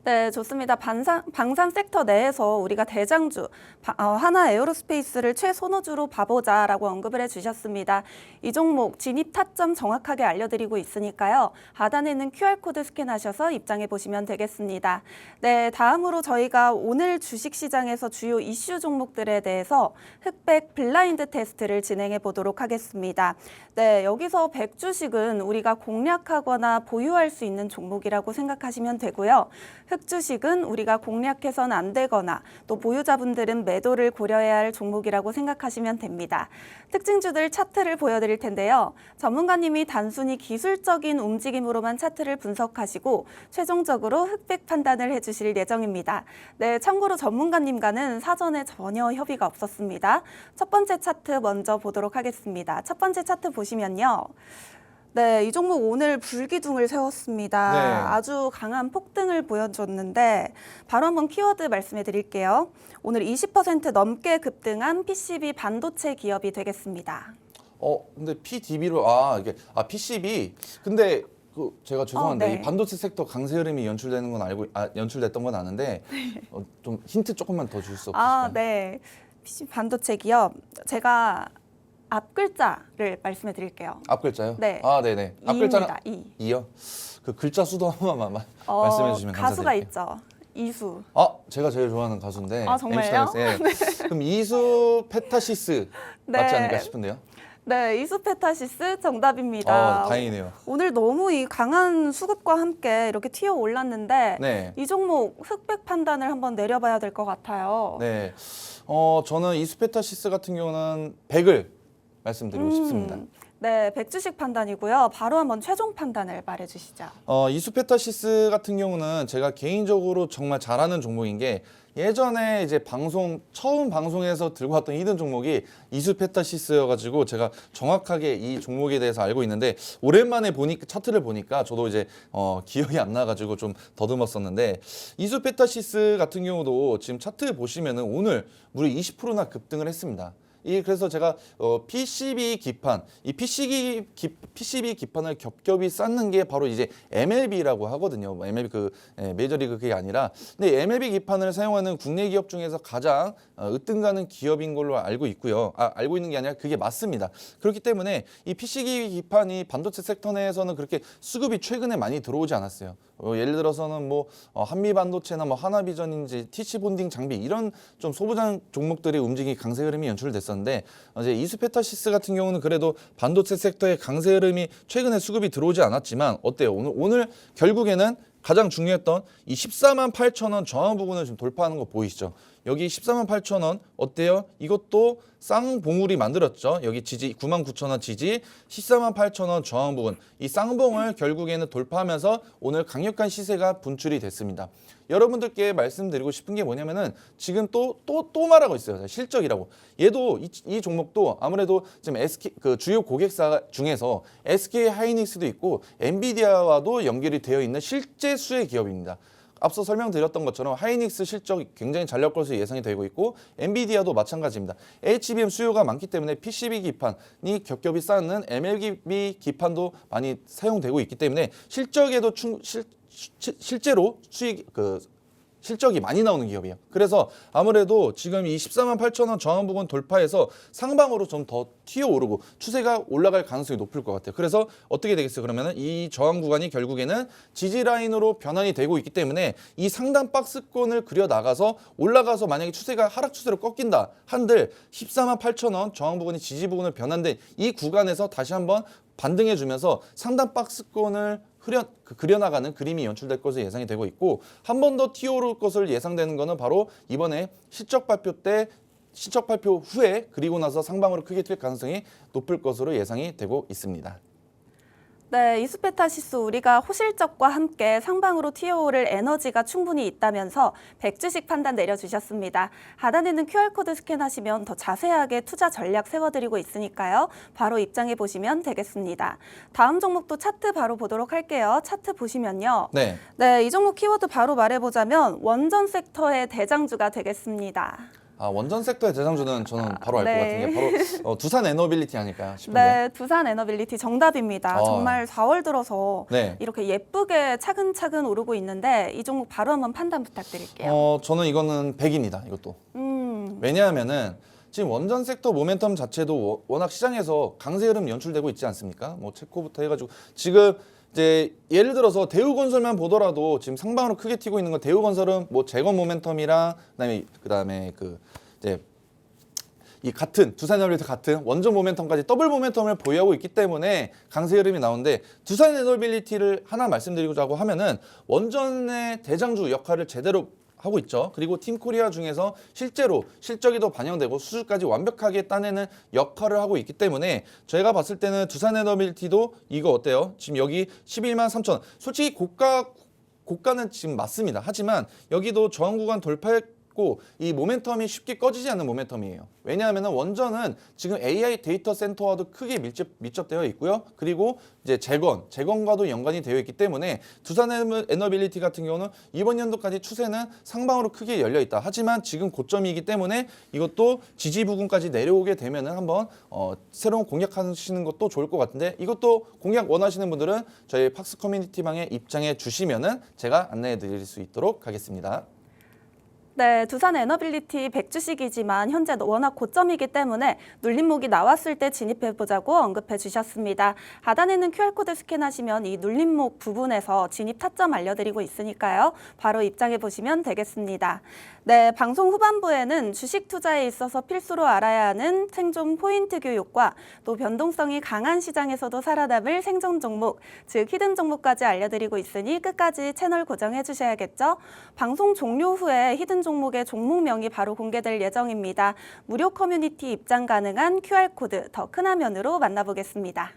네, 좋습니다. 방산 섹터 내에서 우리가 대장주 하나 에어로스페이스를 최선호주로 봐보자라고 언급을 해주셨습니다. 이 종목 진입 타점 정확하게 알려드리고 있으니까요. 하단에 있는 QR코드 스캔하셔서 입장해 보시면 되겠습니다. 네, 다음으로 저희가 오늘 주식시장에서 주요 이슈 종목들에 대해서 흑백 블라인드 테스트를 진행해 보도록 하겠습니다. 네, 여기서 100주식은 우리가 공략하거나 보유할 수 있는 종목이라고 생각하시면 되고요. 흑주식은 우리가 공략해서는 안 되거나 또 보유자분들은 매도를 고려해야 할 종목이라고 생각하시면 됩니다. 특징주들 차트를 보여드릴 텐데요. 전문가님이 단순히 기술적인 움직임으로만 차트를 분석하시고 최종적으로 흑백 판단을 해주실 예정입니다. 네, 참고로 전문가님과는 사전에 전혀 협의가 없었습니다. 첫 번째 차트 먼저 보도록 하겠습니다. 첫 번째 차트 보시면요. 네, 이 종목 오늘 불기둥을 세웠습니다. 네. 아주 강한 폭등을 보여줬는데 바로 한번 키워드 말씀해 드릴게요. 오늘 20% 넘게 급등한 PCB 반도체 기업이 되겠습니다. 근데 PDB로 PCB 근데 제가 죄송한데 네. 이 반도체 섹터 강세 흐름이 연출되는 건 연출됐던 건 아는데 좀 힌트 조금만 더 줄 수 없으실까요? 네. PCB 반도체 기업 제가 앞 글자를 말씀해 드릴게요. 앞 글자요? 네. 네네. 앞 글자는 이입니다. 이요. 그 글자 수도 한 번만 말씀해 주시면 가수가 감사드릴게요. 있죠. 이수. 제가 제일 좋아하는 가수인데. 정말요? MC 그럼 이수 페타시스 네. 맞지 않을까 싶은데요. 네, 이수페타시스 정답입니다. 다행이네요. 오늘 너무 이 강한 수급과 함께 이렇게 튀어 올랐는데 네. 이 종목 흑백 판단을 한번 내려봐야 될 것 같아요. 네. 저는 이수페타시스 같은 경우는 100을 말씀드리고 싶습니다. 네, 100주식 판단이고요. 바로 한번 최종 판단을 말해주시죠. 이수페타시스 같은 경우는 제가 개인적으로 정말 잘하는 종목인 게 예전에 이제 처음 방송에서 들고 왔던 히든 종목이 이수페타시스여가지고 제가 정확하게 이 종목에 대해서 알고 있는데 오랜만에 차트를 보니까 저도 이제 기억이 안 나가지고 좀 더듬었었는데 이수페타시스 같은 경우도 지금 차트 보시면은 오늘 무려 20%나 급등을 했습니다. 그래서 제가 PCB 기판, 이 PCB 기판을 겹겹이 쌓는 게 바로 이제 MLB라고 하거든요. MLB 메이저리그 그게 아니라, 근데 MLB 기판을 사용하는 국내 기업 중에서 가장 으뜸가는 기업인 걸로 알고 있고요. 알고 있는 게 아니라 그게 맞습니다. 그렇기 때문에 이 PCB 기판이 반도체 섹터 내에서는 그렇게 수급이 최근에 많이 들어오지 않았어요. 예를 들어서는 뭐 한미 반도체나 뭐 하나비전인지 TC 본딩 장비 이런 좀 소부장 종목들의 움직임이 강세 흐름이 연출됐었는데 이제 이수페타시스 같은 경우는 그래도 반도체 섹터의 강세 흐름이 최근에 수급이 들어오지 않았지만 어때요? 오늘 결국에는 가장 중요했던 이 14만 8천 원 저항 부분을 좀 돌파하는 거 보이시죠? 여기 14만 8천 원 어때요? 이것도 쌍봉우리 만들었죠. 여기 지지 9만 9천 원 지지 14만 8천 원 저항 부분 이 쌍봉을 결국에는 돌파하면서 오늘 강력한 시세가 분출이 됐습니다. 여러분들께 말씀드리고 싶은 게 뭐냐면은 지금 또 말하고 있어요. 실적이라고. 얘도 이 종목도 아무래도 지금 SK 주요 고객사 중에서 SK 하이닉스도 있고 엔비디아와도 연결이 되어 있는 실제 수혜 기업입니다. 앞서 설명드렸던 것처럼 하이닉스 실적이 굉장히 잘 나올 것으로 예상이 되고 있고 엔비디아도 마찬가지입니다. HBM 수요가 많기 때문에 PCB 기판이 겹겹이 쌓는 MLB 기판도 많이 사용되고 있기 때문에 실적에도 실제로 실적이 많이 나오는 기업이에요. 그래서 아무래도 지금 이 14만 8천 원 저항 부근 돌파해서 상방으로 좀 더 튀어오르고 추세가 올라갈 가능성이 높을 것 같아요. 그래서 어떻게 되겠어요? 그러면은 이 저항 구간이 결국에는 지지 라인으로 변환이 되고 있기 때문에 이 상단 박스권을 그려 나가서 올라가서 만약에 추세가 하락 추세로 꺾인다 한들 14만 8천 원 저항 부근이 지지 부근을 변환된 이 구간에서 다시 한번 반등해주면서 상단 박스권을 그려나가는 그림이 연출될 것으로 예상이 되고 있고 한 번 더 튀어오를 것을 예상되는 것은 바로 이번에 실적 발표 후에 그리고 나서 상방으로 크게 튈 가능성이 높을 것으로 예상이 되고 있습니다. 네, 이수페타시스 우리가 호실적과 함께 상방으로 튀어오를 에너지가 충분히 있다면서 100주식 판단 내려주셨습니다. 하단에는 QR코드 스캔하시면 더 자세하게 투자 전략 세워드리고 있으니까요. 바로 입장해 보시면 되겠습니다. 다음 종목도 차트 바로 보도록 할게요. 차트 보시면요. 네. 네, 이 종목 키워드 바로 말해보자면 원전 섹터의 대장주가 되겠습니다. 원전 섹터의 대장주는 저는 바로 알 것 네. 같은 게 바로 두산 에너빌리티 아닐까 싶은데. 네, 두산 에너빌리티 정답입니다. 정말 4월 들어서 네. 이렇게 예쁘게 차근차근 오르고 있는데 이 종목 바로 한번 판단 부탁드릴게요. 저는 이거는 100입니다. 이것도. 왜냐하면은 지금 원전 섹터 모멘텀 자체도 워낙 시장에서 강세 흐름 연출되고 있지 않습니까? 뭐 체코부터 해가지고 지금 이제 예를 들어서 대우건설만 보더라도 지금 상방으로 크게 튀고 있는 건 대우건설은 뭐 재건 모멘텀이랑 그다음에 이제 이 같은 두산에너빌리티 같은 원전 모멘텀까지 더블 모멘텀을 보유하고 있기 때문에 강세 흐름이 나오는데 두산에너빌리티를 하나 말씀드리고자 하면은 원전의 대장주 역할을 제대로 하고 있죠. 그리고 팀코리아 중에서 실제로 실적이 더 반영되고 수주까지 완벽하게 따내는 역할을 하고 있기 때문에 저희가 봤을 때는 두산에너빌리티도 이거 어때요? 지금 여기 11만 3천. 솔직히 고가는 지금 맞습니다. 하지만 여기도 저항 구간 돌파했고 이 모멘텀이 쉽게 꺼지지 않는 모멘텀이에요. 왜냐하면 원전은 지금 AI 데이터 센터와도 크게 밀접되어 있고요. 그리고 이제 재건과도 연관이 되어 있기 때문에 두산 에너빌리티 같은 경우는 이번 연도까지 추세는 상방으로 크게 열려 있다. 하지만 지금 고점이기 때문에 이것도 지지 부근까지 내려오게 되면은 한번 새로운 공략하시는 것도 좋을 것 같은데 이것도 공략 원하시는 분들은 저희 팍스 커뮤니티방에 입장해 주시면은 제가 안내해 드릴 수 있도록 하겠습니다. 네, 두산 에너빌리티 100주식이지만 현재 워낙 고점이기 때문에 눌림목이 나왔을 때 진입해보자고 언급해 주셨습니다. 하단에는 QR코드 스캔하시면 이 눌림목 부분에서 진입 타점 알려드리고 있으니까요. 바로 입장해 보시면 되겠습니다. 네, 방송 후반부에는 주식 투자에 있어서 필수로 알아야 하는 생존 포인트 교육과 또 변동성이 강한 시장에서도 살아남을 생존 종목, 즉 히든 종목까지 알려드리고 있으니 끝까지 채널 고정해 주셔야겠죠. 방송 종료 후에 히든 종목의 종목명이 바로 공개될 예정입니다. 무료 커뮤니티 입장 가능한 QR코드 더 큰 화면으로 만나보겠습니다.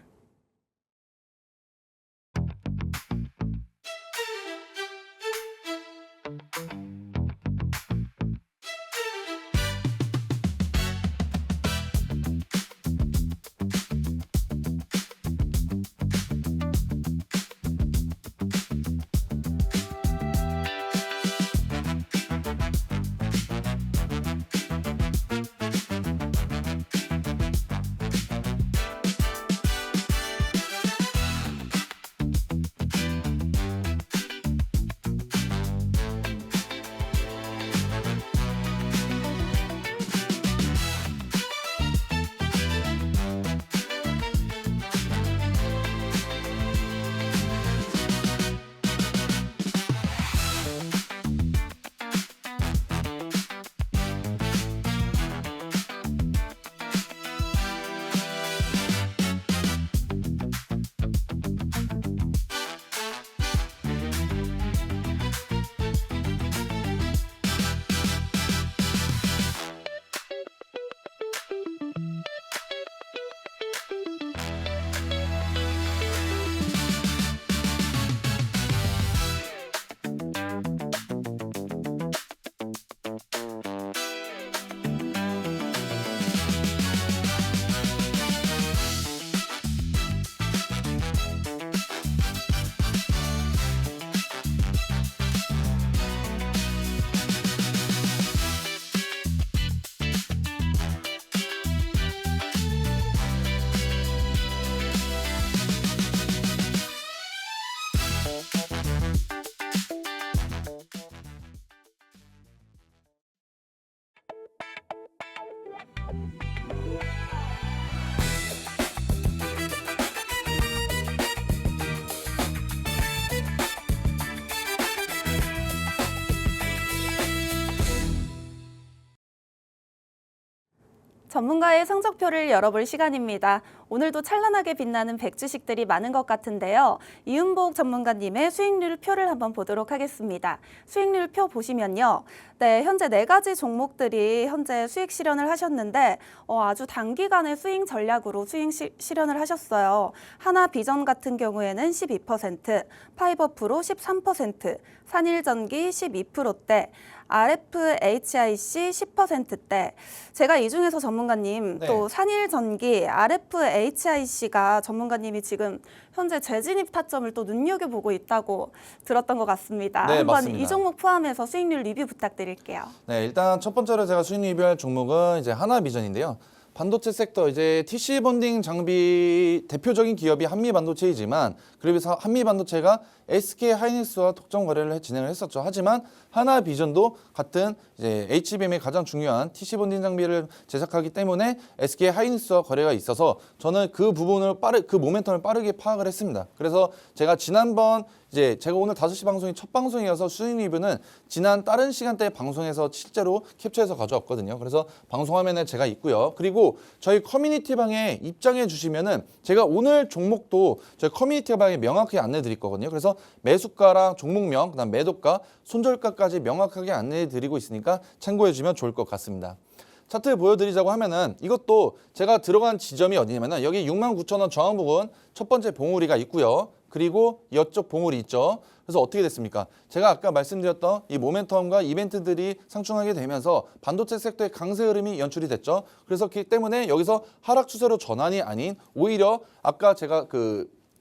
전문가의 성적표를 열어볼 시간입니다. 오늘도 찬란하게 빛나는 100주식들이 많은 것 같은데요. 이은복 전문가님의 수익률 표를 한번 보도록 하겠습니다. 수익률 표 보시면요. 네, 현재 4가지 종목들이 현재 수익 실현을 하셨는데 아주 단기간에 스윙 전략으로 수익 실현을 하셨어요. 하나비전 같은 경우에는 12%, 파이버프로 13%, 산일전기 12%대, RFHIC 10%대. 제가 이 중에서 전문가님 네. 또 산일전기, RFHIC가 전문가님이 지금 현재 재진입 타점을 또 눈여겨보고 있다고 들었던 것 같습니다. 네, 한번 맞습니다. 이 종목 포함해서 수익률 리뷰 부탁드릴게요. 네, 일단 첫 번째로 제가 수익 리뷰할 종목은 이제 하나비전인데요. 반도체 섹터 이제 TC 본딩 장비 대표적인 기업이 한미반도체이지만 그래서 한미반도체가 SK 하이닉스와 독점 거래를 진행을 했었죠. 하지만 하나비전도 같은 이제 HBM의 가장 중요한 TC 본딩 장비를 제작하기 때문에 SK 하이닉스와 거래가 있어서 저는 그 부분을 그 모멘텀을 빠르게 파악을 했습니다. 그래서 제가 지난번 이제 제가 오늘 5시 방송이 첫 방송이어서 수익 리뷰는 지난 다른 시간대 방송에서 실제로 캡처해서 가져왔거든요. 그래서 방송 화면에 제가 있고요. 그리고 저희 커뮤니티 방에 입장해 주시면은 제가 오늘 종목도 저희 커뮤니티 방에 명확하게 안내 드릴 거거든요. 그래서 매수가랑 종목명, 그다음 매도가, 손절가까지 명확하게 안내 드리고 있으니까 참고해 주면 좋을 것 같습니다. 차트 보여드리자고 하면은 이것도 제가 들어간 지점이 어디냐면은 여기 69,000원 저항 부분 첫 번째 봉우리가 있고요. 그리고 이쪽 봉우리 있죠. 그래서 어떻게 됐습니까? 제가 아까 말씀드렸던 이 모멘텀과 이벤트들이 상충하게 되면서 반도체 섹터의 강세 흐름이 연출이 됐죠. 그래서 그렇기 때문에 여기서 하락 추세로 전환이 아닌 오히려 아까 제가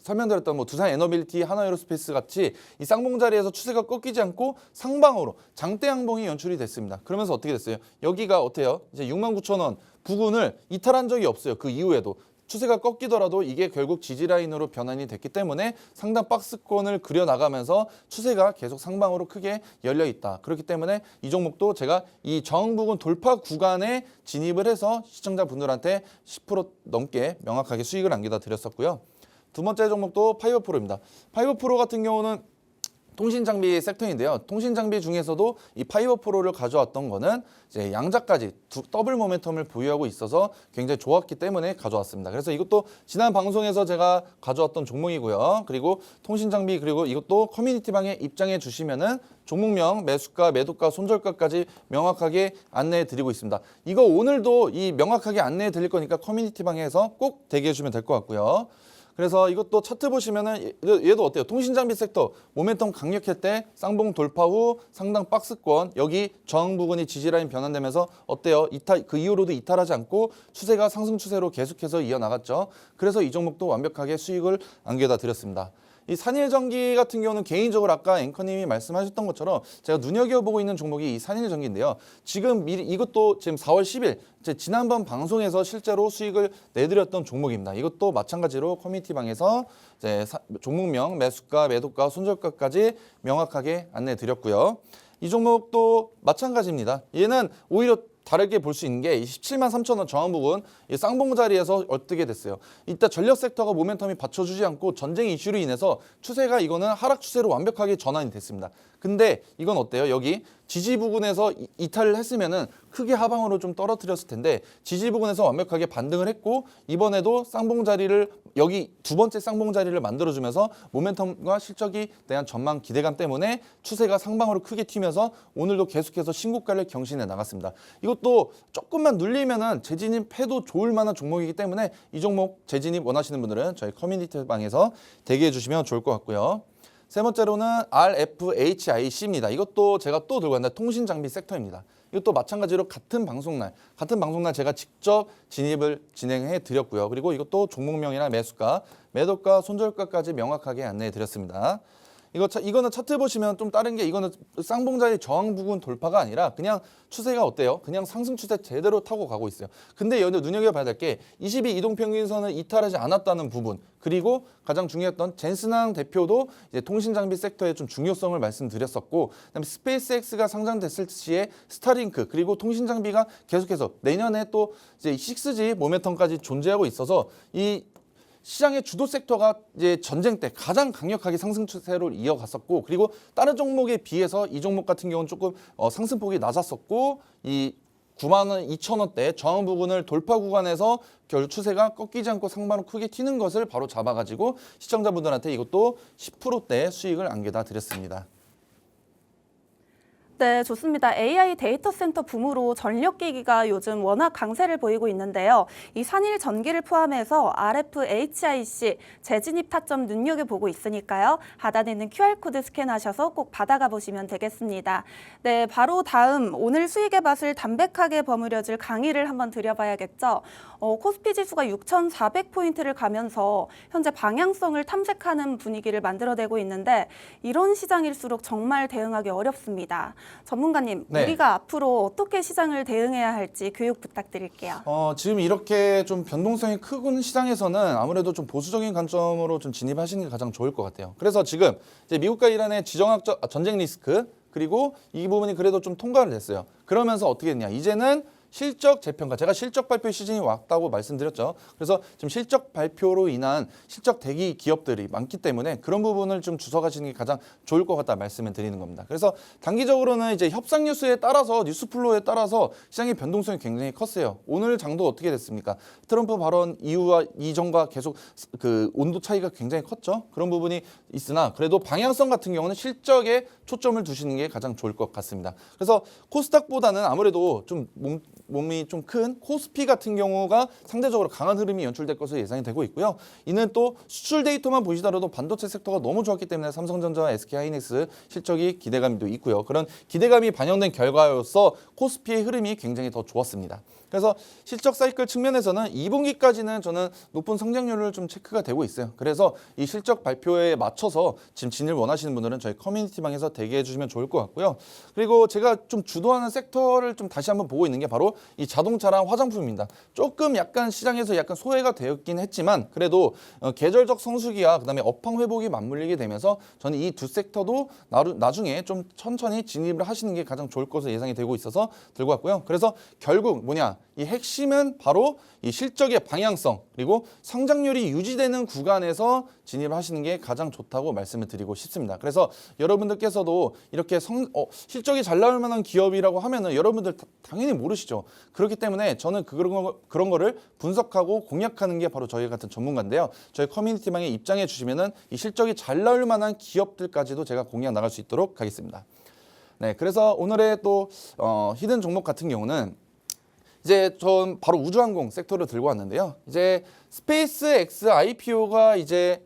설명드렸던 뭐 두산 에너빌리티, 하나에어로스페이스 같이 이 쌍봉 자리에서 추세가 꺾이지 않고 상방으로 장대 양봉이 연출이 됐습니다. 그러면서 어떻게 됐어요? 여기가 어때요? 이제 69,000원 부근을 이탈한 적이 없어요. 그 이후에도. 추세가 꺾이더라도 이게 결국 지지라인으로 변환이 됐기 때문에 상단 박스권을 그려나가면서 추세가 계속 상방으로 크게 열려 있다. 그렇기 때문에 이 종목도 제가 이 저항 부근 돌파 구간에 진입을 해서 시청자분들한테 10% 넘게 명확하게 수익을 안겨다 드렸었고요. 두 번째 종목도 파이버프로입니다. 파이버프로 같은 경우는 통신장비 섹터인데요. 통신장비 중에서도 이 파이버프로를 가져왔던 거는 이제 양자까지 더블 모멘텀을 보유하고 있어서 굉장히 좋았기 때문에 가져왔습니다. 그래서 이것도 지난 방송에서 제가 가져왔던 종목이고요. 그리고 통신장비 그리고 이것도 커뮤니티 방에 입장해 주시면은 종목명, 매수가, 매도가, 손절가까지 명확하게 안내해 드리고 있습니다. 이거 오늘도 이 명확하게 안내해 드릴 거니까 커뮤니티 방에서 꼭 대기해 주시면 될 것 같고요. 그래서 이것도 차트 보시면은 얘도 어때요? 통신장비 섹터 모멘텀 강력할 때 쌍봉 돌파 후 상당 박스권 여기 저항 부근이 지지라인 변환되면서 어때요? 그 이후로도 이탈하지 않고 추세가 상승 추세로 계속해서 이어나갔죠. 그래서 이 종목도 완벽하게 수익을 안겨다 드렸습니다. 이 산일전기 같은 경우는 개인적으로 아까 앵커님이 말씀하셨던 것처럼 제가 눈여겨보고 있는 종목이 이 산일전기인데요. 지금 이것도 지금 4월 10일 지난번 방송에서 실제로 수익을 내드렸던 종목입니다. 이것도 마찬가지로 커뮤니티 방에서 이제 종목명, 매수가, 매도가, 손절가까지 명확하게 안내 드렸고요. 이 종목도 마찬가지입니다. 얘는 오히려 다르게 볼 수 있는 게 173,000원 저항 부근 이 쌍봉 자리에서 어떻게 됐어요? 이때 전력 섹터가 모멘텀이 받쳐주지 않고 전쟁 이슈로 인해서 추세가 이거는 하락 추세로 완벽하게 전환이 됐습니다. 근데 이건 어때요? 여기 지지 부근에서 이탈을 했으면은 크게 하방으로 좀 떨어뜨렸을 텐데 지지 부근에서 완벽하게 반등을 했고 이번에도 쌍봉 자리를 여기 두 번째 쌍봉 자리를 만들어주면서 모멘텀과 실적에 대한 전망 기대감 때문에 추세가 상방으로 크게 튀면서 오늘도 계속해서 신고가를 경신해 나갔습니다. 이것도 조금만 눌리면은 재진입해도 좋을 만한 종목이기 때문에 이 종목 재진입 원하시는 분들은 저희 커뮤니티 방에서 대기해 주시면 좋을 것 같고요. 세 번째로는 RFHIC입니다. 이것도 제가 또 들고 왔는데 통신장비 섹터입니다. 이것도 마찬가지로 같은 방송날 제가 직접 진행해 드렸고요. 그리고 이것도 종목명이나 매수가, 매도가, 손절가까지 명확하게 안내해 드렸습니다. 이거는 차트 보시면 좀 다른 게 이거는 쌍봉자리 저항 부근 돌파가 아니라 그냥 추세가 어때요? 그냥 상승 추세 제대로 타고 가고 있어요. 근데 여기 눈여겨봐야 될 게 22 이동평균선을 이탈하지 않았다는 부분 그리고 가장 중요했던 젠슨항 대표도 이제 통신장비 섹터의 좀 중요성을 말씀드렸었고 그다음에 스페이스X가 상장됐을 시에 스타링크 그리고 통신장비가 계속해서 내년에 또 이제 6G 모멘텀까지 존재하고 있어서 이 시장의 주도 섹터가 이제 전쟁 때 가장 강력하게 상승 추세로 이어갔었고 그리고 다른 종목에 비해서 이 종목 같은 경우는 조금 상승폭이 낮았었고 이 9만 2천 원대 저항 부근을 돌파 구간에서 결국 추세가 꺾이지 않고 상방으로 크게 튀는 것을 바로 잡아가지고 시청자분들한테 이것도 10%대 수익을 안겨다 드렸습니다. 네, 좋습니다. AI 데이터 센터 붐으로 전력기기가 요즘 워낙 강세를 보이고 있는데요. 이 산일 전기를 포함해서 RFHIC 재진입 타점 눈여겨보고 있으니까요. 하단에 있는 QR코드 스캔하셔서 꼭 받아가 보시면 되겠습니다. 네, 바로 다음 오늘 수익의 맛을 담백하게 버무려줄 강의를 한번 드려봐야겠죠. 코스피 지수가 6,400포인트를 가면서 현재 방향성을 탐색하는 분위기를 만들어내고 있는데 이런 시장일수록 정말 대응하기 어렵습니다. 전문가님, 네. 우리가 앞으로 어떻게 시장을 대응해야 할지 교육 부탁드릴게요. 지금 이렇게 좀 변동성이 크군 시장에서는 아무래도 좀 보수적인 관점으로 좀 진입하시는 게 가장 좋을 것 같아요. 그래서 지금 이제 미국과 이란의 지정학적 전쟁 리스크 그리고 이 부분이 그래도 좀 통과를 됐어요. 그러면서 어떻게 했냐? 이제는 실적 재평가, 제가 실적 발표 시즌이 왔다고 말씀드렸죠. 그래서 지금 실적 발표로 인한 실적 대기 기업들이 많기 때문에 그런 부분을 좀 주석하시는 게 가장 좋을 것 같다 말씀을 드리는 겁니다. 그래서 단기적으로는 이제 협상 뉴스에 따라서 뉴스 플로우에 따라서 시장의 변동성이 굉장히 컸어요. 오늘 장도 어떻게 됐습니까? 트럼프 발언 이후와 이전과 계속 그 온도 차이가 굉장히 컸죠. 그런 부분이 있으나 그래도 방향성 같은 경우는 실적에 초점을 두시는 게 가장 좋을 것 같습니다. 그래서 코스닥보다는 아무래도 좀 몸이 좀 큰 코스피 같은 경우가 상대적으로 강한 흐름이 연출될 것으로 예상이 되고 있고요. 이는 또 수출 데이터만 보시더라도 반도체 섹터가 너무 좋았기 때문에 삼성전자와 SK하이닉스 실적이 기대감도 있고요. 그런 기대감이 반영된 결과로서 코스피의 흐름이 굉장히 더 좋았습니다. 그래서 실적 사이클 측면에서는 2분기까지는 저는 높은 성장률을 좀 체크가 되고 있어요. 그래서 이 실적 발표에 맞춰서 지금 진입을 원하시는 분들은 저희 커뮤니티방에서 대기해 주시면 좋을 것 같고요. 그리고 제가 좀 주도하는 섹터를 좀 다시 한번 보고 있는 게 바로 이 자동차랑 화장품입니다. 조금 약간 시장에서 약간 소외가 되었긴 했지만 그래도 계절적 성수기와 그다음에 업황 회복이 맞물리게 되면서 저는 이 두 섹터도 나중에 좀 천천히 진입을 하시는 게 가장 좋을 것으로 예상이 되고 있어서 들고 왔고요. 그래서 결국 뭐냐? 이 핵심은 바로 이 실적의 방향성 그리고 성장률이 유지되는 구간에서 진입을 하시는 게 가장 좋다고 말씀을 드리고 싶습니다. 그래서 여러분들께서도 이렇게 실적이 잘 나올 만한 기업이라고 하면은 여러분들 당연히 모르시죠. 그렇기 때문에 저는 그런 거를 분석하고 공략하는 게 바로 저희 같은 전문가인데요. 저희 커뮤니티방에 입장해 주시면은 이 실적이 잘 나올 만한 기업들까지도 제가 공략 나갈 수 있도록 하겠습니다. 네, 그래서 오늘의 또 히든 종목 같은 경우는 이제 전 바로 우주항공 섹터를 들고 왔는데요. 이제 스페이스X IPO가 이제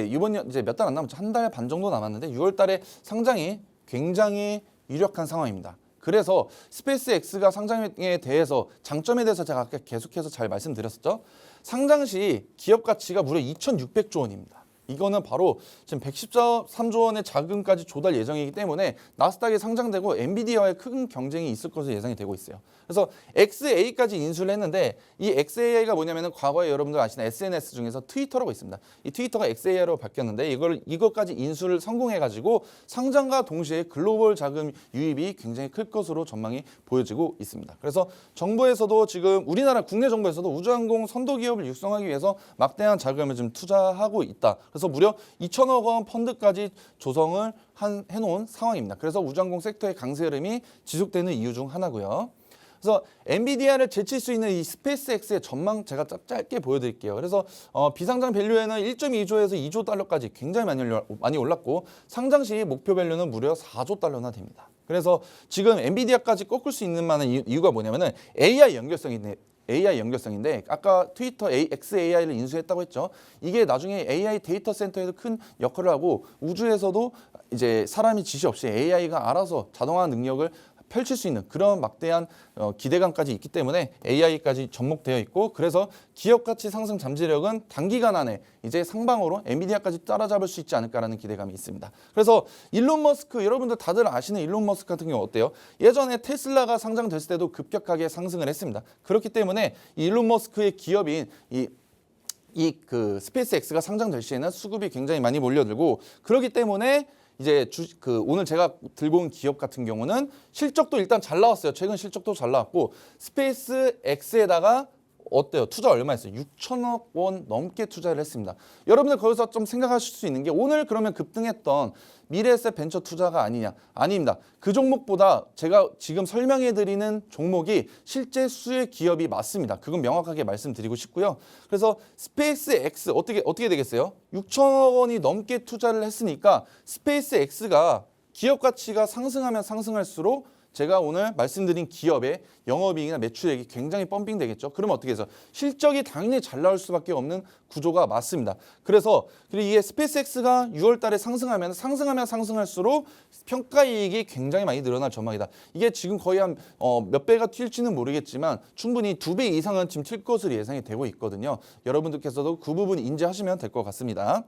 이번 년 이제 몇 달 안 남았죠. 한 달 반 정도 남았는데 6월달에 상장이 굉장히 유력한 상황입니다. 그래서 스페이스X가 상장에 대해서 장점에 대해서 제가 아까 계속해서 잘 말씀드렸었죠. 상장 시 기업 가치가 무려 2,600조 원입니다. 이거는 바로 지금 113조 원의 자금까지 조달 예정이기 때문에 나스닥에 상장되고 엔비디아와의 큰 경쟁이 있을 것으로 예상이 되고 있어요. 그래서 XA까지 인수를 했는데 이 XAI가 뭐냐면은 과거에 여러분들 아시는 SNS 중에서 트위터라고 있습니다. 이 트위터가 XAI로 바뀌었는데 이것까지 인수를 성공해가지고 상장과 동시에 글로벌 자금 유입이 굉장히 클 것으로 전망이 보여지고 있습니다. 그래서 정부에서도 지금 우리나라 국내 정부에서도 우주항공 선도 기업을 육성하기 위해서 막대한 자금을 좀 투자하고 있다. 그래서 무려 2천억 원 펀드까지 조성을 해놓은 상황입니다. 그래서 우주항공 섹터의 강세 흐름이 지속되는 이유 중 하나고요. 그래서 엔비디아를 제칠 수 있는 이 스페이스X의 전망 제가 짧게 보여드릴게요. 그래서 비상장 밸류에는 1.2조에서 2조 달러까지 굉장히 많이 올랐고 상장 시 목표 밸류는 무려 4조 달러나 됩니다. 그래서 지금 엔비디아까지 꺾을 수 있는 만한 이유가 뭐냐면은 AI 연결성인데 아까 트위터 XAI를 인수했다고 했죠. 이게 나중에 AI 데이터 센터에도 큰 역할을 하고 우주에서도 이제 사람이 지시 없이 AI가 알아서 자동화 능력을 펼칠 수 있는 그런 막대한 기대감까지 있기 때문에 AI까지 접목되어 있고 그래서 기업 가치 상승 잠재력은 단기간 안에 이제 상방으로 엔비디아까지 따라잡을 수 있지 않을까라는 기대감이 있습니다. 그래서 일론 머스크 여러분들 다들 아시는 일론 머스크 같은 경우 어때요? 예전에 테슬라가 상장됐을 때도 급격하게 상승을 했습니다. 그렇기 때문에 일론 머스크의 기업인 그 스페이스X가 상장될 시에는 수급이 굉장히 많이 몰려들고 그렇기 때문에 이제 오늘 제가 들고 온 기업 같은 경우는 실적도 일단 잘 나왔어요. 최근 실적도 잘 나왔고 스페이스X에다가 어때요? 투자 얼마 했어요? 6천억 원 넘게 투자를 했습니다. 여러분들 거기서 좀 생각하실 수 있는 게 오늘 그러면 급등했던 미래에셋 벤처 투자가 아니냐? 아닙니다. 그 종목보다 제가 지금 설명해드리는 종목이 실제 수의 기업이 맞습니다. 그건 명확하게 말씀드리고 싶고요. 그래서 스페이스 X 어떻게 되겠어요? 6천억 원이 넘게 투자를 했으니까 스페이스 X가 기업 가치가 상승하면 상승할수록 제가 오늘 말씀드린 기업의 영업이익이나 매출액이 굉장히 펌핑 되겠죠. 그러면 어떻게 해서 실적이 당연히 잘 나올 수밖에 없는 구조가 맞습니다. 그래서 이게 스페이스X가 6월 달에 상승하면 상승할수록 평가이익이 굉장히 많이 늘어날 전망이다. 이게 지금 거의 한 몇 배가 튈지는 모르겠지만 충분히 2배 이상은 지금 튈 것으로 예상이 되고 있거든요. 여러분들께서도 그 부분 인지하시면 될 것 같습니다.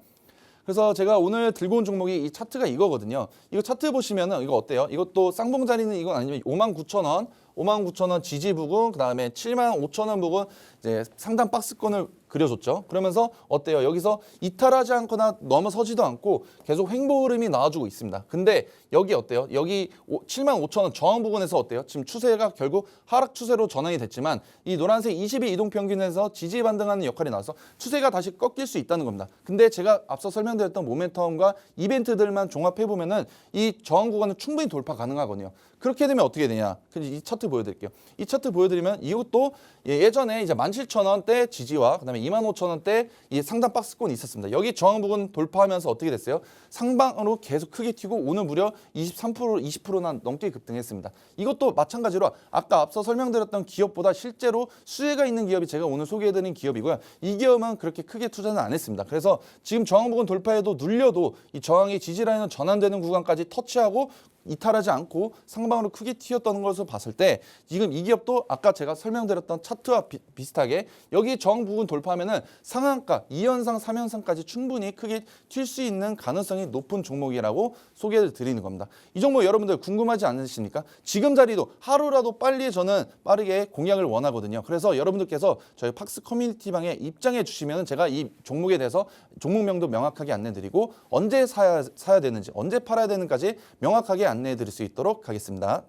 그래서 제가 오늘 들고 온 종목이 이 차트가 이거거든요. 이거 차트 보시면은 이거 어때요? 이것도 쌍봉자리는 이건 아니면 59,000원 지지 부근, 그다음에 75,000원 부근 이제 상단 박스권을 그려줬죠. 그러면서 어때요? 여기서 이탈하지 않거나 넘어서지도 않고 계속 횡보 흐름이 나와주고 있습니다. 근데 여기 어때요? 여기 75,000원 저항 부근에서 어때요? 지금 추세가 결국 하락 추세로 전환이 됐지만 이 노란색 20일 이동 평균에서 지지 반등하는 역할이 나와서 추세가 다시 꺾일 수 있다는 겁니다. 근데 제가 앞서 설명드렸던 모멘텀과 이벤트들만 종합해 보면은 이 저항 구간은 충분히 돌파 가능하거든요. 그렇게 되면 어떻게 되냐? 이 차트 보여드릴게요. 이 차트 보여드리면 이것도 예전에 이제 17,000원대 지지와 그다음에 25,000원대 이 상단 박스권이 있었습니다. 여기 저항 부분 돌파하면서 어떻게 됐어요? 상방으로 계속 크게 튀고 오늘 무려 23%, 20%나 넘게 급등했습니다. 이것도 마찬가지로 아까 앞서 설명드렸던 기업보다 실제로 수혜가 있는 기업이 제가 오늘 소개해드린 기업이고요. 이 기업은 그렇게 크게 투자는 안 했습니다. 그래서 지금 저항 부분 돌파해도 눌려도 이 저항이 지지 라인으로 전환되는 구간까지 터치하고 이탈하지 않고 상방으로 크게 튀었던 것을 봤을 때 지금 이 기업도 아까 제가 설명드렸던 차트와 비슷하게 여기 저항 부분 돌파하면은 상한가 2연상, 3연상까지 충분히 크게 튈 수 있는 가능성이 높은 종목이라고 소개를 드리는 겁니다. 이 종목 여러분들 궁금하지 않으십니까? 지금 자리도 하루라도 빨리 저는 빠르게 공략을 원하거든요. 그래서 여러분들께서 저희 팍스 커뮤니티 방에 입장해 주시면 제가 이 종목에 대해서 종목명도 명확하게 안내 드리고 언제 사야 되는지 언제 팔아야 되는지까지 명확하게 안내해 드릴 수 있도록 하겠습니다.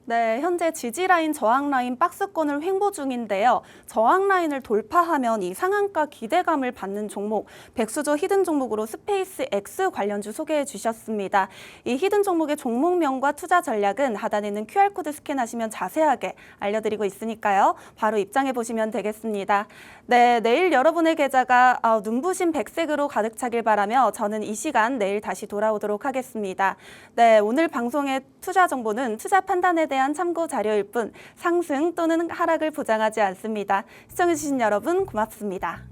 네, 현재 지지라인, 저항라인 박스권을 횡보 중인데요. 저항라인을 돌파하면 이 상한가 기대감을 받는 종목, 백수저 히든 종목으로 스페이스 X 관련주 소개해 주셨습니다. 이 히든 종목의 종목명과 투자 전략은 하단에 있는 QR코드 스캔하시면 자세하게 알려드리고 있으니까요. 바로 입장해 보시면 되겠습니다. 네, 내일 여러분의 계좌가 눈부신 백색으로 가득 차길 바라며 저는 이 시간 내일 다시 돌아오도록 하겠습니다. 네, 오늘 방송의 투자 정보는 투자 판단에 대한 참고 자료일 뿐 상승 또는 하락을 보장하지 않습니다. 시청해주신 여러분 고맙습니다.